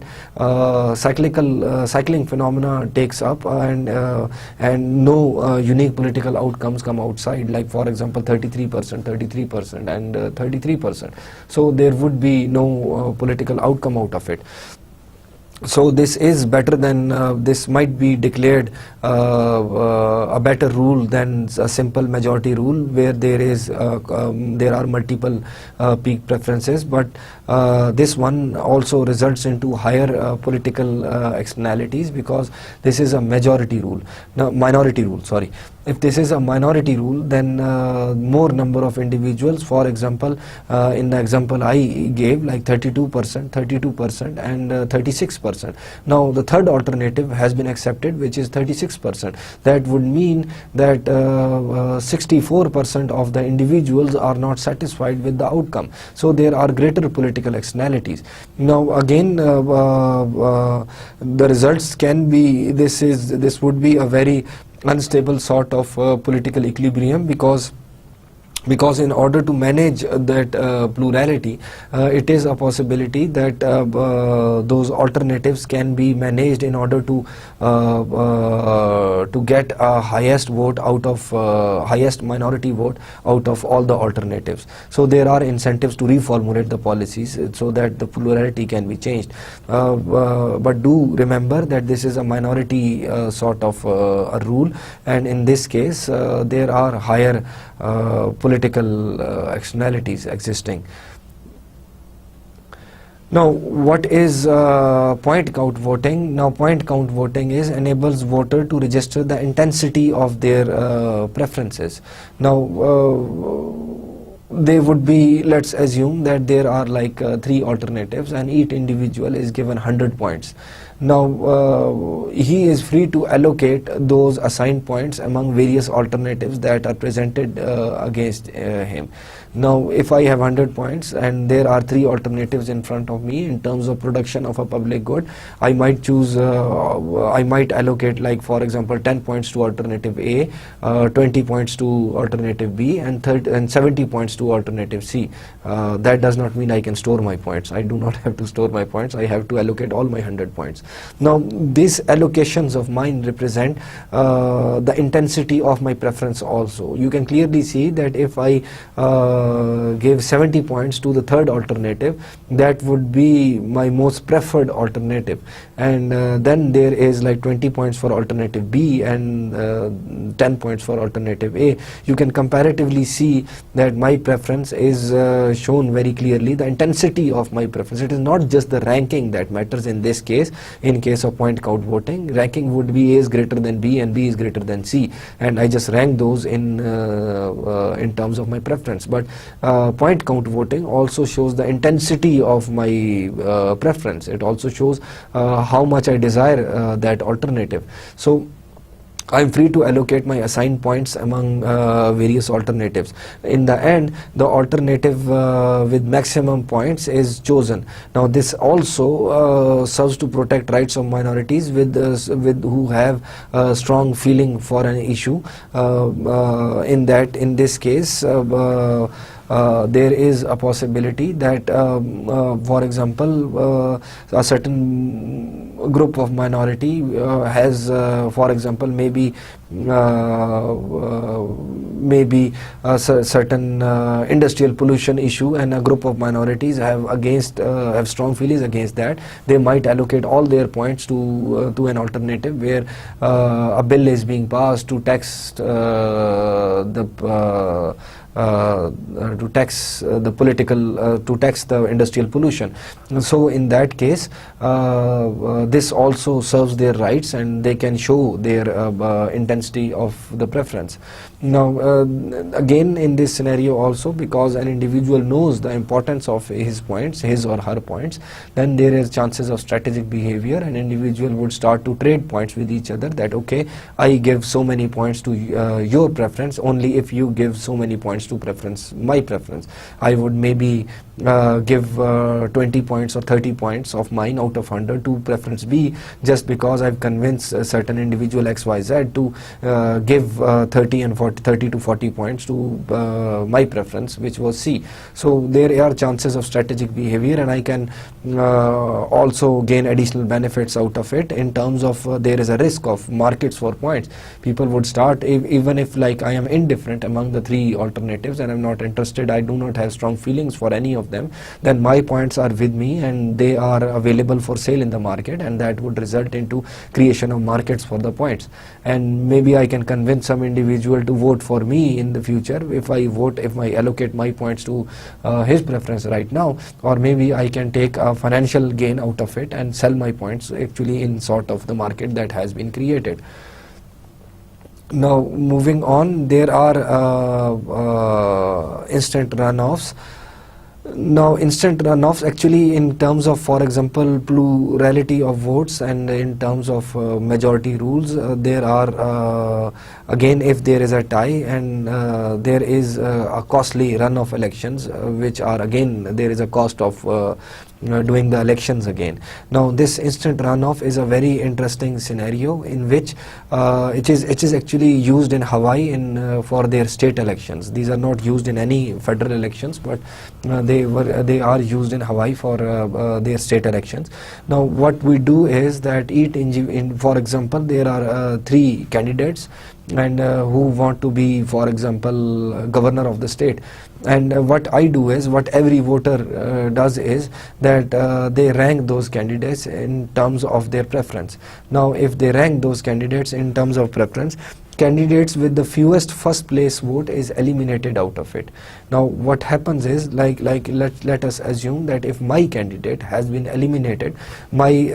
cycling phenomena takes up, and no unique political outcomes come outside, like for example 33%, 33% and 33%. So there would be no political outcome out of it. So this is better than, this might be declared a better rule than a simple majority rule where there are multiple peak preferences, but this one also results into higher political externalities because this is a minority rule. Sorry. If this is a minority rule, then more number of individuals, for example, in the example I gave, like 32%, 32% and 36%. Now the third alternative has been accepted, which is 36%. That would mean that 64% of the individuals are not satisfied with the outcome. So there are greater political externalities. Now again, the results can be, this would be a very unstable sort of political equilibrium because in order to manage that plurality, it is a possibility that those alternatives can be managed in order to get a highest vote out of highest minority vote out of all the alternatives. So there are incentives to reformulate the policies so that the plurality can be changed. But do remember that this is a minority sort of a rule, and in this case there are higher political externalities existing. Now what is point count voting? Now point count voting enables voter to register the intensity of their preferences. Now they would be, let's assume that there are like 3 alternatives and each individual is given 100 points. Now he is free to allocate those assigned points among various alternatives that are presented against him. Now if I have 100 points and there are 3 alternatives in front of me in terms of production of a public good, I might choose, I might allocate, like for example, 10 points to alternative A, 20 points to alternative B, and 70 points to alternative C. That does not mean I can store my points. I do not have to store my points. I have to allocate all my 100 points. Now these allocations of mine represent the intensity of my preference also. You can clearly see that if I gave 70 points to the third alternative, that would be my most preferred alternative, and then there is like 20 points for alternative B and 10 points for alternative A. You can comparatively see that my preference is shown very clearly, the intensity of my preference. It is not just the ranking that matters in this case. In case of point count voting, ranking would be A is greater than B and B is greater than C, and I just rank those in terms of my preference. But point count voting also shows the intensity of my preference. It also shows how much I desire that alternative. So I'm free to allocate my assigned points among various alternatives. In the end, the alternative with maximum points is chosen. Now this also serves to protect rights of minorities with who have a strong feeling for an issue. In this case, there is a possibility that, for example, a certain group of minority has, for example, maybe a certain industrial pollution issue, and a group of minorities have strong feelings against that. They might allocate all their points to an alternative where a bill is being passed to tax to tax the industrial pollution. So in that case, this also serves their rights, and they can show their intensity of the preference. Now again, in this scenario also, because an individual knows the importance of his or her points, then there is chances of strategic behavior. An individual would start to trade points with each other, that okay, I give so many points to your preference only if you give so many points to my preference. I would maybe give 20 points or 30 points of mine out of 100 to preference B, just because I've convinced a certain individual XYZ to give 30 to 40 points to my preference, which was C. So there are chances of strategic behavior, and I can also gain additional benefits out of it in terms of there is a risk of markets for points. People would start, even if like I am indifferent among the 3 alternatives and I'm not interested, I do not have strong feelings for any of them, then my points are with me and they are available for sale in the market, and that would result into creation of markets for the points. And maybe I can convince some individual to vote for me in the future if I allocate my points to his preference right now, or maybe I can take a financial gain out of it and sell my points actually in sort of the market that has been created. Now moving on, there are instant runoffs. Now instant runoffs, actually in terms of, for example, plurality of votes and in terms of majority rules, there are again, if there is a tie and there is a costly runoff elections, which are again, there is a cost of doing the elections again. Now this instant runoff is a very interesting scenario in which it is actually used in Hawaii for their state elections. These are not used in any federal elections, but they are used in Hawaii for their state elections. Now what we do is that for example, there are 3 candidates and who want to be, for example, governor of the state. And what I do is, what every voter does is that they rank those candidates in terms of their preference. Now if they rank those candidates in terms of preference, candidates with the fewest first place vote is eliminated out of it. Now what happens is, let us assume that if my candidate has been eliminated, my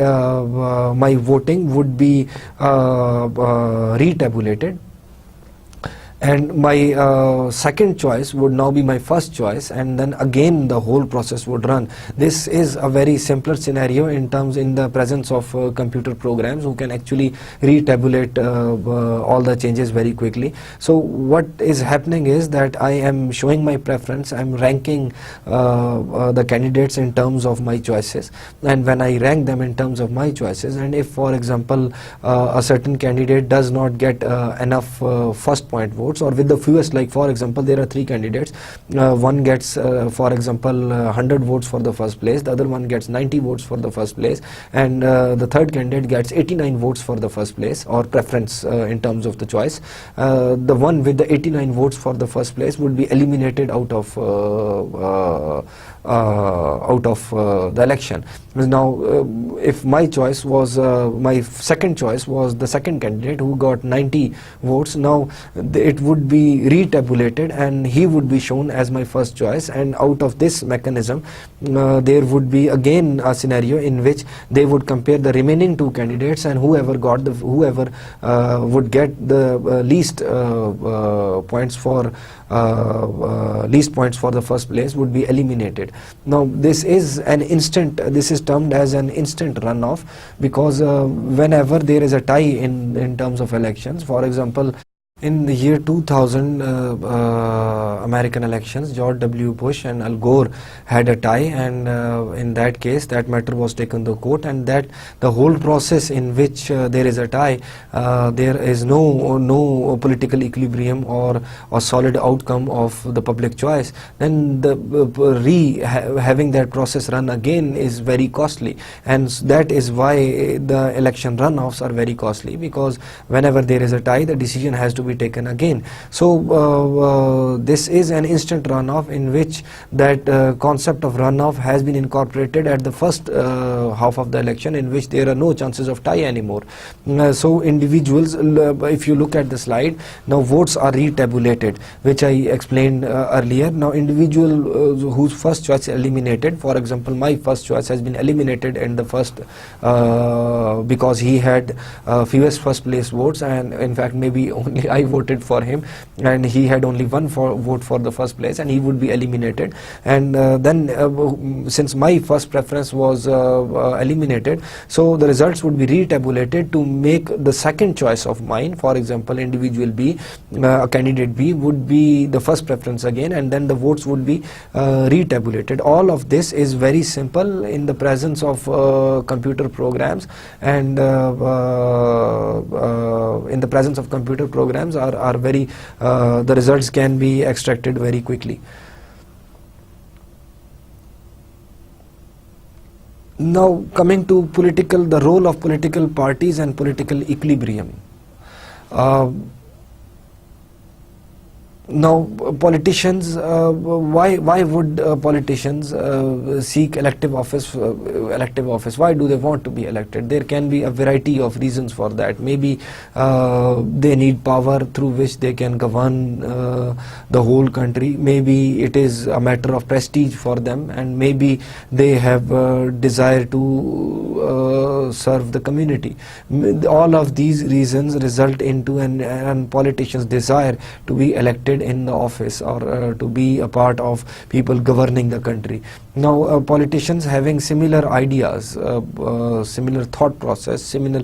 voting would be retabulated, and my second choice would now be my first choice, and then again the whole process would run. This is a very simpler scenario in the presence of computer programs who can actually retabulate all the changes very quickly. So what is happening is that I am showing my preference, I'm ranking the candidates in terms of my choices, and when I rank them in terms of my choices, and if for example a certain candidate does not get enough first point votes, or with the fewest, like for example there are three candidates, one gets for example 100 votes for the first place, the other one gets 90 votes for the first place, and the third candidate gets 89 votes for the first place, or preference in terms of the choice. The one with the 89 votes for the first place would be eliminated out of the election. Now if my choice was my second choice was the second candidate who got 90 votes, now it would be retabulated and he would be shown as my first choice, and out of this mechanism there would be again a scenario in which they would compare the remaining two candidates, and whoever would get the least points for the first place would be eliminated. Now this is termed as an instant runoff, because whenever there is a tie in terms of elections, for example in the year 2000 American elections, George W. Bush and Al Gore had a tie, and in that case that matter was taken to court, and that the whole process in which there is a tie, there is no political equilibrium or solid outcome of the public choice, then having that process run again is very costly, and that is why the election runoffs are very costly, because whenever there is a tie the decision has to be taken again. So this is an instant runoff in which that concept of runoff has been incorporated at the first half of the election, in which there are no chances of tie anymore. So individuals, if you look at the slide, now votes are retabulated, which I explained earlier. Now individual whose first choice eliminated, for example my first choice has been eliminated in the first because he had fewest first place votes, and in fact maybe only I voted for him, and he had only one vote for the first place, and he would be eliminated. And then since my first preference was eliminated, so the results would be retabulated to make the second choice of mine, for example individual B, candidate B would be the first preference again, and then the votes would be retabulated. All of this is very simple in the presence of computer programs, and in the presence of computer programs are very the results can be extracted very quickly. Now coming to the role of political parties and political equilibrium. Now politicians, why would politicians seek elective office? Why do they want to be elected? There can be a variety of reasons for that. Maybe they need power through which they can govern the whole country. Maybe it is a matter of prestige for them, and maybe they have desire to serve the community. All of these reasons result into an politician's desire to be elected in the office, or to be a part of people governing the country. Now politicians having similar ideas, similar thought process, similar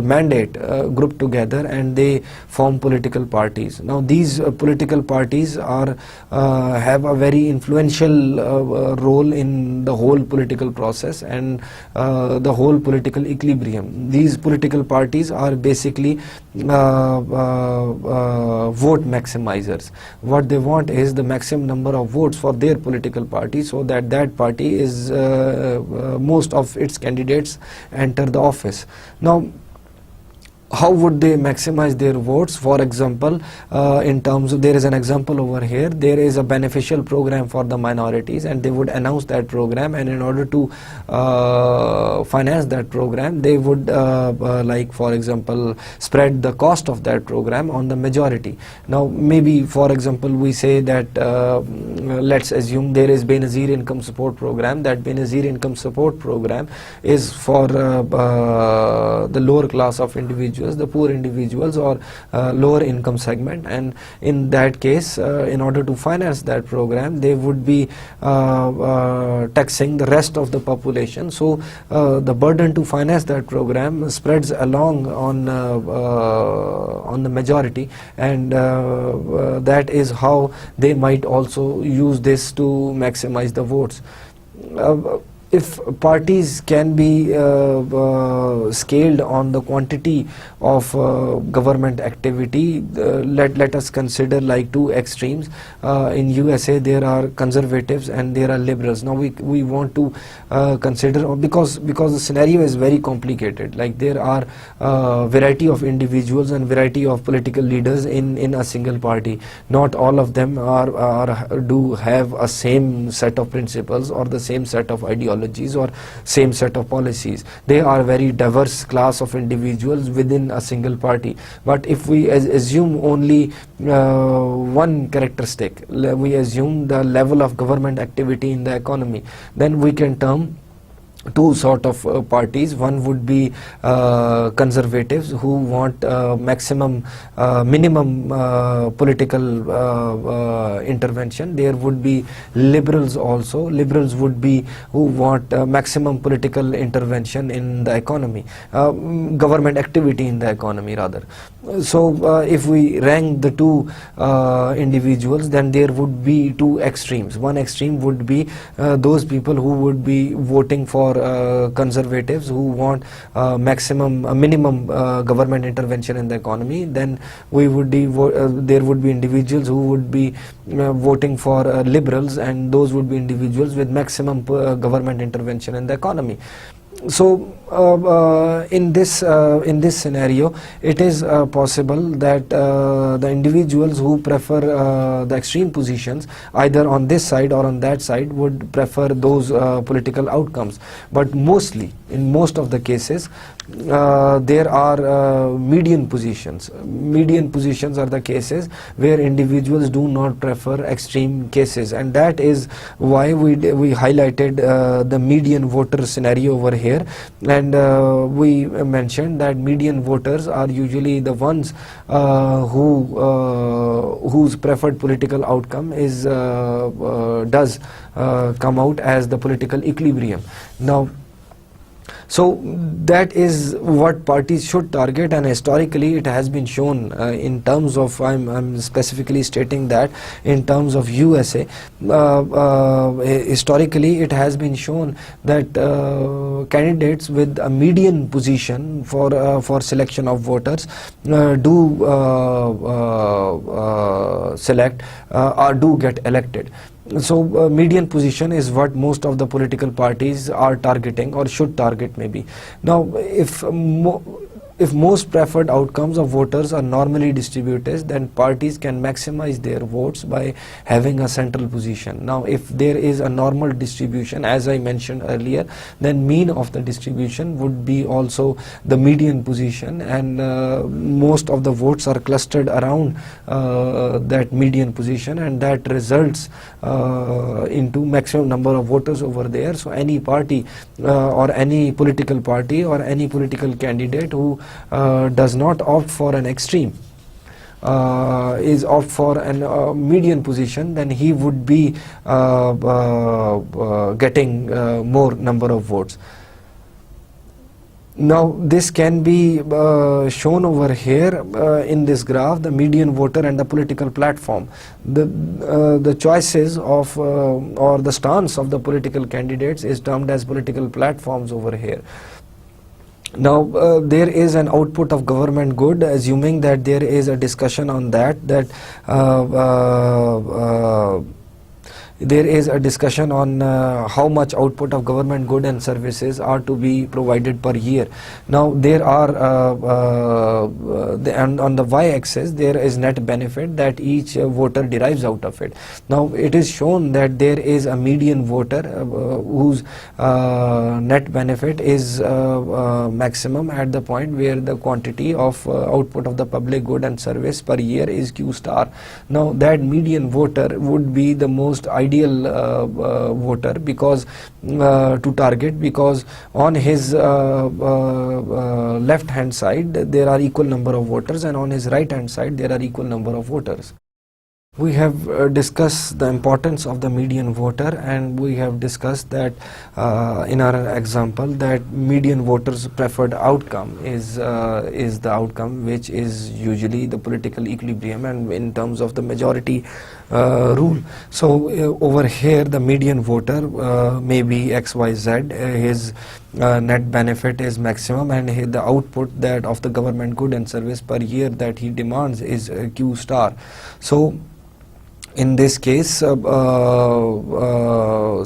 mandate grouped together, and they form political parties. Now these political parties have a very influential role in the whole political process and the whole political equilibrium. These political parties are basically vote maximizers. What they want is the maximum number of votes for their political party, so that party is most of its candidates enter the office. Now how would they maximize their votes? For example, in terms of, there is an example over here, there is a beneficial program for the minorities, and they would announce that program, and in order to finance that program, they would like for example spread the cost of that program on the majority. Now maybe for example we say that let's assume there is Benazir income support program. That Benazir income support program is for the lower class of individuals individuals, the poor individuals or lower income segment, and in that case, in order to finance that program, they would be taxing the rest of the population. So the burden to finance that program spreads along on the majority, and that is how they might also use this to maximize the votes. If parties can be scaled on the quantity of government activity, let us consider like two extremes. In USA there are conservatives and there are liberals. Now we want to consider, because the scenario is very complicated, like there are variety of individuals and variety of political leaders in a single party. Not all of them do have a same set of principles or the same set of ideologies or same set of policies. They are very diverse class of individuals within a single party. But if we assume only one characteristic, we assume the level of government activity in the economy, then we can term two sort of parties. One would be conservatives who want minimum political intervention. There would be liberals also. Liberals would be who want maximum political intervention in the economy, government activity in the economy rather. So if we rank the two individuals, then there would be two extremes. One extreme would be those people who would be voting for conservatives, who want minimum government intervention in the economy. Then there would be individuals who would be voting for liberals, and those would be individuals with maximum government intervention in the economy. So in this scenario, it is possible that the individuals who prefer the extreme positions, either on this side or on that side, would prefer those political outcomes. But mostly, in most of the cases, there are median positions. Median positions are the cases where individuals do not prefer extreme cases, and that is why we highlighted the median voter scenario over here. And we mentioned that median voters are usually the ones whose preferred political outcome does come out as the political equilibrium. Now, so that is what parties should target, and historically it has been shown in terms of, I'm specifically stating that in terms of USA, historically it has been shown that candidates with a median position for selection of voters do select or do get elected. So median position is what most of the political parties are targeting or should target maybe. Now if most preferred outcomes of voters are normally distributed, then parties can maximize their votes by having a central position. Now if there is a normal distribution, as I mentioned earlier, then mean of the distribution would be also the median position, and most of the votes are clustered around that median position, and that results into maximum number of voters over there. So any party or any political party or any political candidate who does not opt for an extreme, is opt for a median position, then he would be getting more number of votes. Now this can be shown over here in this graph, the median voter and the political platform. The choices of or the stance of the political candidates is termed as political platforms over here. Now there is an output of government good, assuming that there is a discussion on that there is a discussion on how much output of government good and services are to be provided per year. Now there are on the y-axis there is net benefit that each voter derives out of it. Now it is shown that there is a median voter whose net benefit is maximum at the point where the quantity of output of the public good and service per year is Q star. Now that median voter would be the most ideal ideal voter because to target, because on his left hand side there are equal number of voters and on his right hand side there are equal number of voters. We have discussed the importance of the median voter, and we have discussed that in our example that median voters preferred outcome is the outcome which is usually the political equilibrium and in terms of the majority rule. So over here the median voter may be XYZ, his net benefit is maximum, and the output that of the government good and service per year that he demands is Q star. So in this case,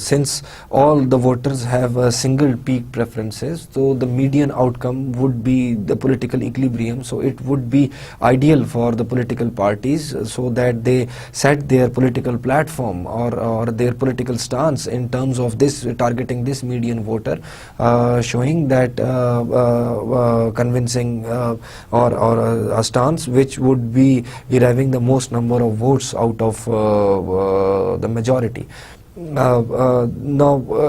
since all the voters have single peak preferences, so the median outcome would be the political equilibrium. So it would be ideal for the political parties so that they set their political platform or their political stance in terms of this, targeting this median voter, showing that convincing or a stance which would be deriving the most number of votes out of the majority. Now,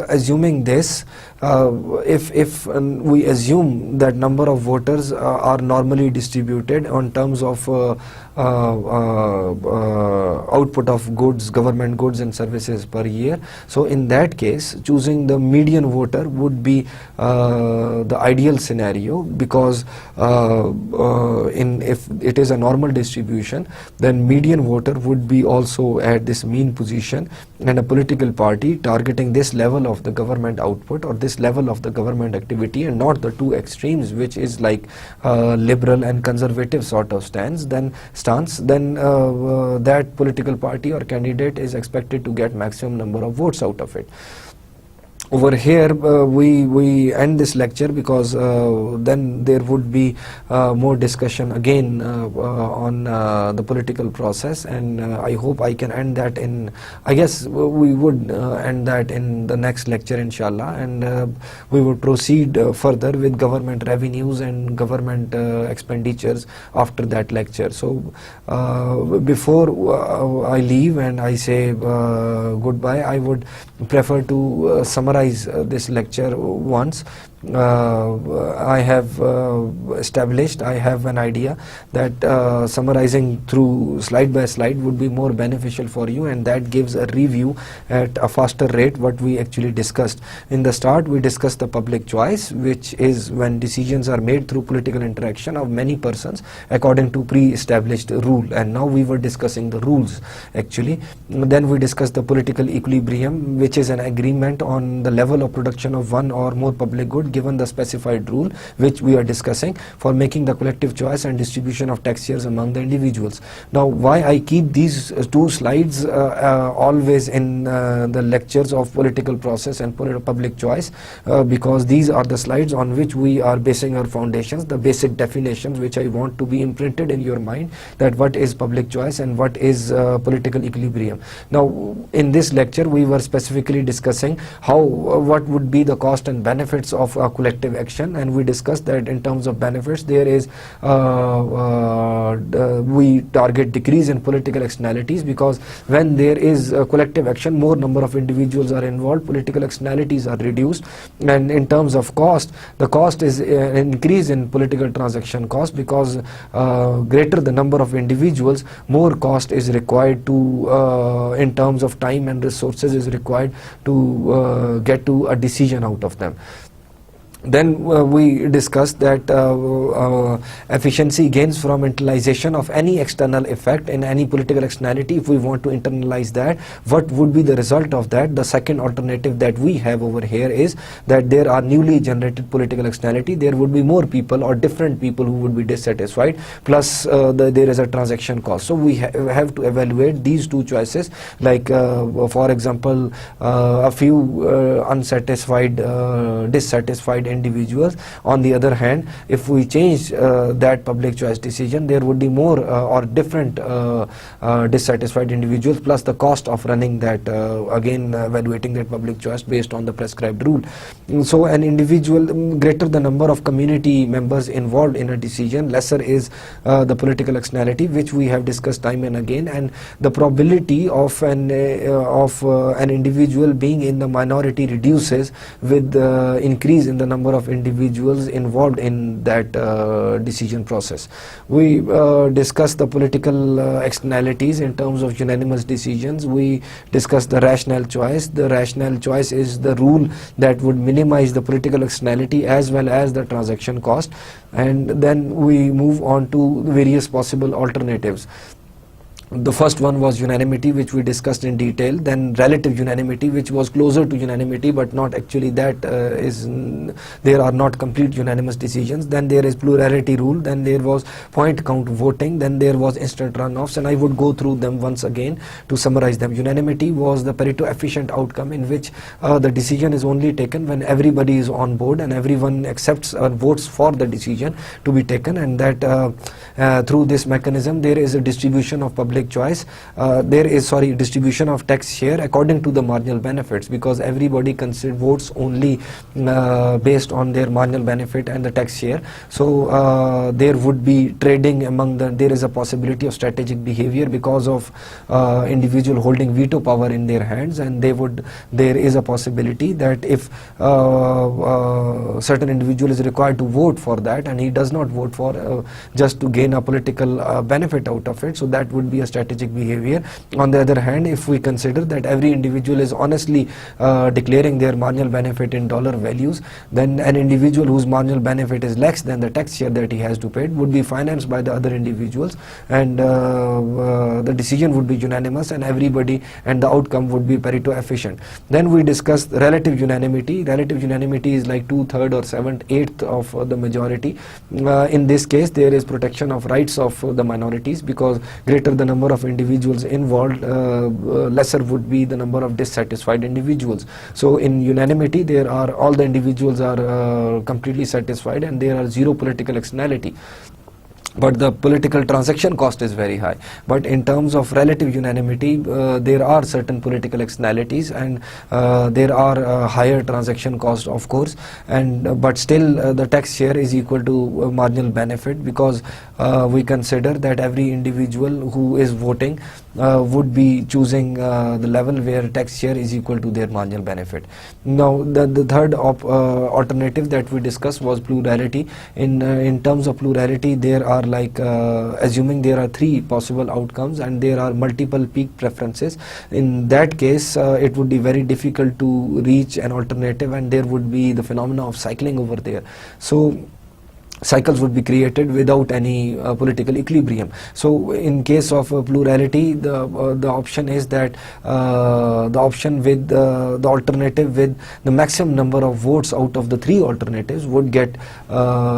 assuming this, if we assume that number of voters are normally distributed on terms of output of goods, government goods and services per year, so in that case choosing the median voter would be the ideal scenario, because if it is a normal distribution, then median voter would be also at this mean position, and a political party targeting this level of the government output or this level of the government activity and not the two extremes, which is like liberal and conservative sort of stance, then that political party or candidate is expected to get maximum number of votes out of it. Over here we end this lecture, because then there would be more discussion again on the political process, and I hope I can end that in, I guess we would end that in the next lecture inshallah, and we would proceed further with government revenues and government expenditures after that lecture. So before I leave and I say goodbye, I would prefer to summarize this lecture once. I have established, I have an idea that summarizing through slide by slide would be more beneficial for you, and that gives a review at a faster rate what we actually discussed. In the start we discussed the public choice, which is when decisions are made through political interaction of many persons according to pre-established rule, and now we were discussing the rules actually. Then we discussed the political equilibrium, which is an agreement on the level of production of one or more public good given the specified rule which we are discussing for making the collective choice and distribution of tax shares among the individuals. Now, why I keep these two slides always in the lectures of political process and public choice, because these are the slides on which we are basing our foundations, the basic definitions which I want to be imprinted in your mind, that what is public choice and what is political equilibrium. Now, in this lecture we were specifically discussing what would be the cost and benefits of collective action, and we discussed that in terms of benefits there is we target decrease in political externalities, because when there is collective action, more number of individuals are involved, political externalities are reduced. And in terms of cost, the cost is an increase in political transaction cost, because greater the number of individuals, more cost is required to in terms of time and resources is required to get to a decision out of them. Then we discussed that efficiency gains from internalization of any external effect in any political externality. If we want to internalize that, what would be the result of that? The second alternative that we have over here is that there are newly generated political externality. There would be more people or different people who would be dissatisfied, plus there is a transaction cost. So we have to evaluate these two choices, like for example a few dissatisfied individuals. On the other hand, if we change that public choice decision, there would be more or different dissatisfied individuals, plus the cost of running that, again evaluating that public choice based on the prescribed rule. So an individual, greater the number of community members involved in a decision, lesser is the political externality, which we have discussed time and again, and the probability of an individual being in the minority reduces with the increase in the number of individuals involved in that decision process. We discussed the political externalities in terms of unanimous decisions. We discussed the rational choice. The rational choice is the rule that would minimize the political externality as well as the transaction cost, and then we move on to various possible alternatives. The first one was unanimity, which we discussed in detail, then relative unanimity, which was closer to unanimity but not actually that, there are not complete unanimous decisions. Then there is plurality rule, then there was point count voting, then there was instant runoffs, and I would go through them once again to summarize them. Unanimity was the Pareto efficient outcome in which the decision is only taken when everybody is on board and everyone accepts or votes for the decision to be taken, and that through this mechanism there is a distribution of public choice, distribution of tax share according to the marginal benefits, because everybody votes only based on their marginal benefit and the tax share. So there would be trading among there is a possibility of strategic behavior because of individual holding veto power in their hands, and there is a possibility that if certain individual is required to vote for that and he does not vote for just to gain a political benefit out of it, so that would be a strategic behavior. On the other hand, if we consider that every individual is honestly declaring their marginal benefit in dollar values, then an individual whose marginal benefit is less than the tax share that he has to pay would be financed by the other individuals, and the decision would be unanimous and the outcome would be Pareto efficient. Then we discussed relative unanimity. Relative unanimity is like 2/3 or 7/8 of the majority. In this case, there is protection of rights of the minorities, because greater the number of individuals involved, lesser would be the number of dissatisfied individuals. So in unanimity, all the individuals are completely satisfied and there are zero political externality, but the political transaction cost is very high. But in terms of relative unanimity, there are certain political externalities and there are higher transaction cost, of course, and but still the tax share is equal to marginal benefit, because we consider that every individual who is voting would be choosing the level where tax share is equal to their marginal benefit. Now the third alternative that we discussed was plurality. In terms of plurality, there are assuming there are 3 possible outcomes and there are multiple peak preferences. In that case, it would be very difficult to reach an alternative and there would be the phenomena of cycling over there. So cycles would be created without any political equilibrium. So in case of plurality, the option is that the option with the alternative with the maximum number of votes out of the 3 alternatives would get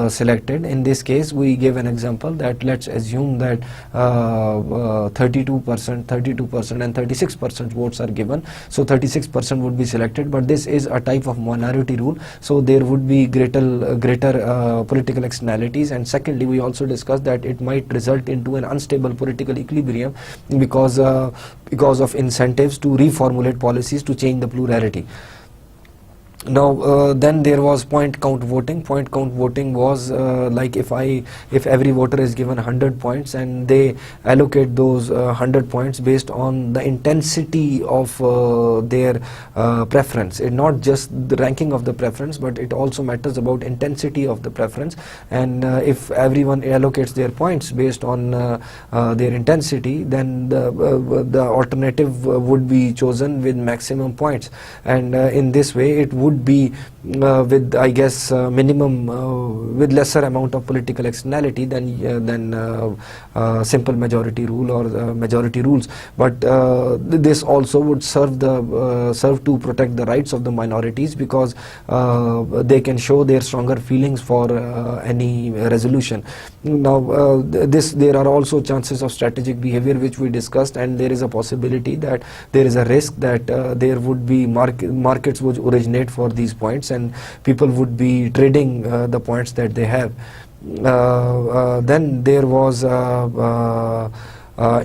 selected. In this case, we gave an example that let's assume that 32% and 36% votes are given. So 36% would be selected, but this is a type of minority rule, so there would be greater political externalities. And secondly, we also discussed that it might result into an unstable political equilibrium because of incentives to reformulate policies to change the plurality. Now then there was point count voting. Point count voting was like if every voter is given 100 points and they allocate those 100 points based on the intensity of their preference. It not just the ranking of the preference, but it also matters about intensity of the preference. And if everyone allocates their points based on their intensity, then the alternative would be chosen with maximum points. And in this way, it would be with, I guess, minimum with lesser amount of political externality than simple majority rule or majority rules. But this also would serve to protect the rights of the minorities, because they can show their stronger feelings for any resolution. Now there are also chances of strategic behavior which we discussed, and there is a possibility that there is a risk that there would be markets which originate for for these points, and people would be trading the points that they have. Then there was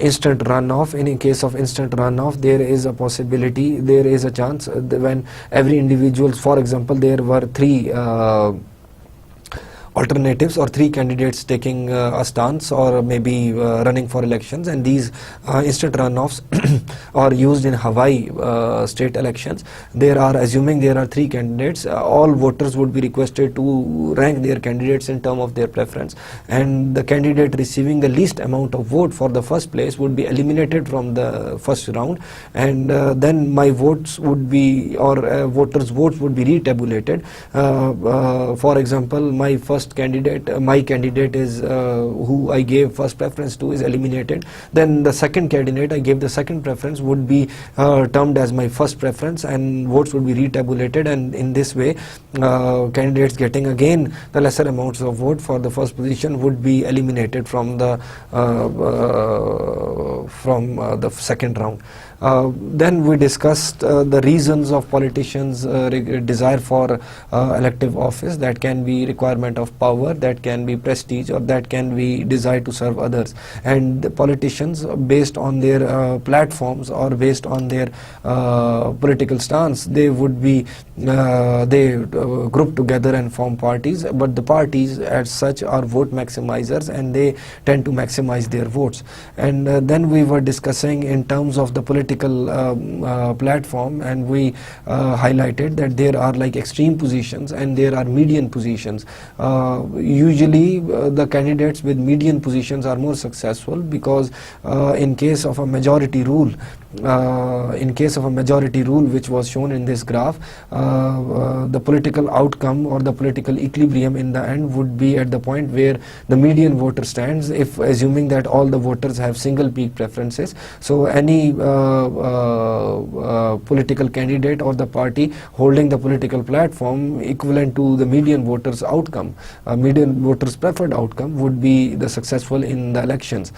instant runoff. In case of instant runoff, there is a possibility, there is a chance when every individual, for example, there were three alternatives or three candidates taking a stance or maybe running for elections, and these instant runoffs are used in Hawaii state elections. Assuming there are three candidates, all voters would be requested to rank their candidates in terms of their preference, and the candidate receiving the least amount of vote for the first place would be eliminated from the first round, and then my votes would be, or voters' votes would be retabulated. For example, my candidate is who I gave first preference to is eliminated. Then the second candidate I gave the second preference would be termed as my first preference, and votes would be retabulated, and in this way candidates getting again the lesser amounts of vote for the first position would be eliminated from the second round. Then we discussed the reasons of politicians' desire for elective office. That can be requirement of power, that can be prestige, or that can be desire to serve others. And the politicians, based on their platforms or based on their political stance, they would be group together and form parties. But the parties as such are vote maximizers, and they tend to maximize their votes. And then we were discussing in terms of the political platform, and we highlighted that there are like extreme positions and there are median positions. Usually the candidates with median positions are more successful, because in case of a majority rule, which was shown in this graph, the political outcome or the political equilibrium in the end would be at the point where the median voter stands, if assuming that all the voters have single peak preferences. So any political candidate or the party holding the political platform equivalent to the median voters outcome, median voters preferred outcome, would be the successful in the elections.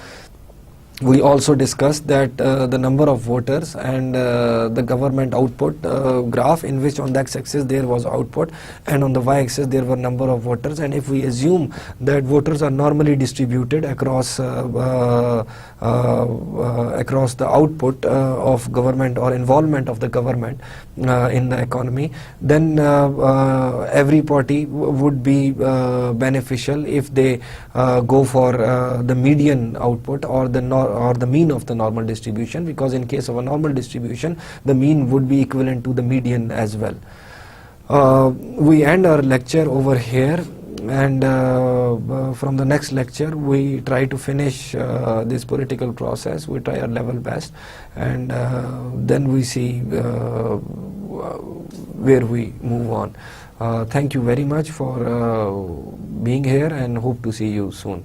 We also discussed that the number of voters and the government output graph, in which on the x-axis there was output and on the y-axis there were number of voters, and if we assume that voters are normally distributed across the output of government or involvement of the government in the economy, then every party would be beneficial if they go for the median output or the mean of the normal distribution, because in case of a normal distribution the mean would be equivalent to the median as well. We end our lecture over here, and from the next lecture we try to finish this political process. We try our level best, and then we see where we move on. Thank you very much for being here, and hope to see you soon.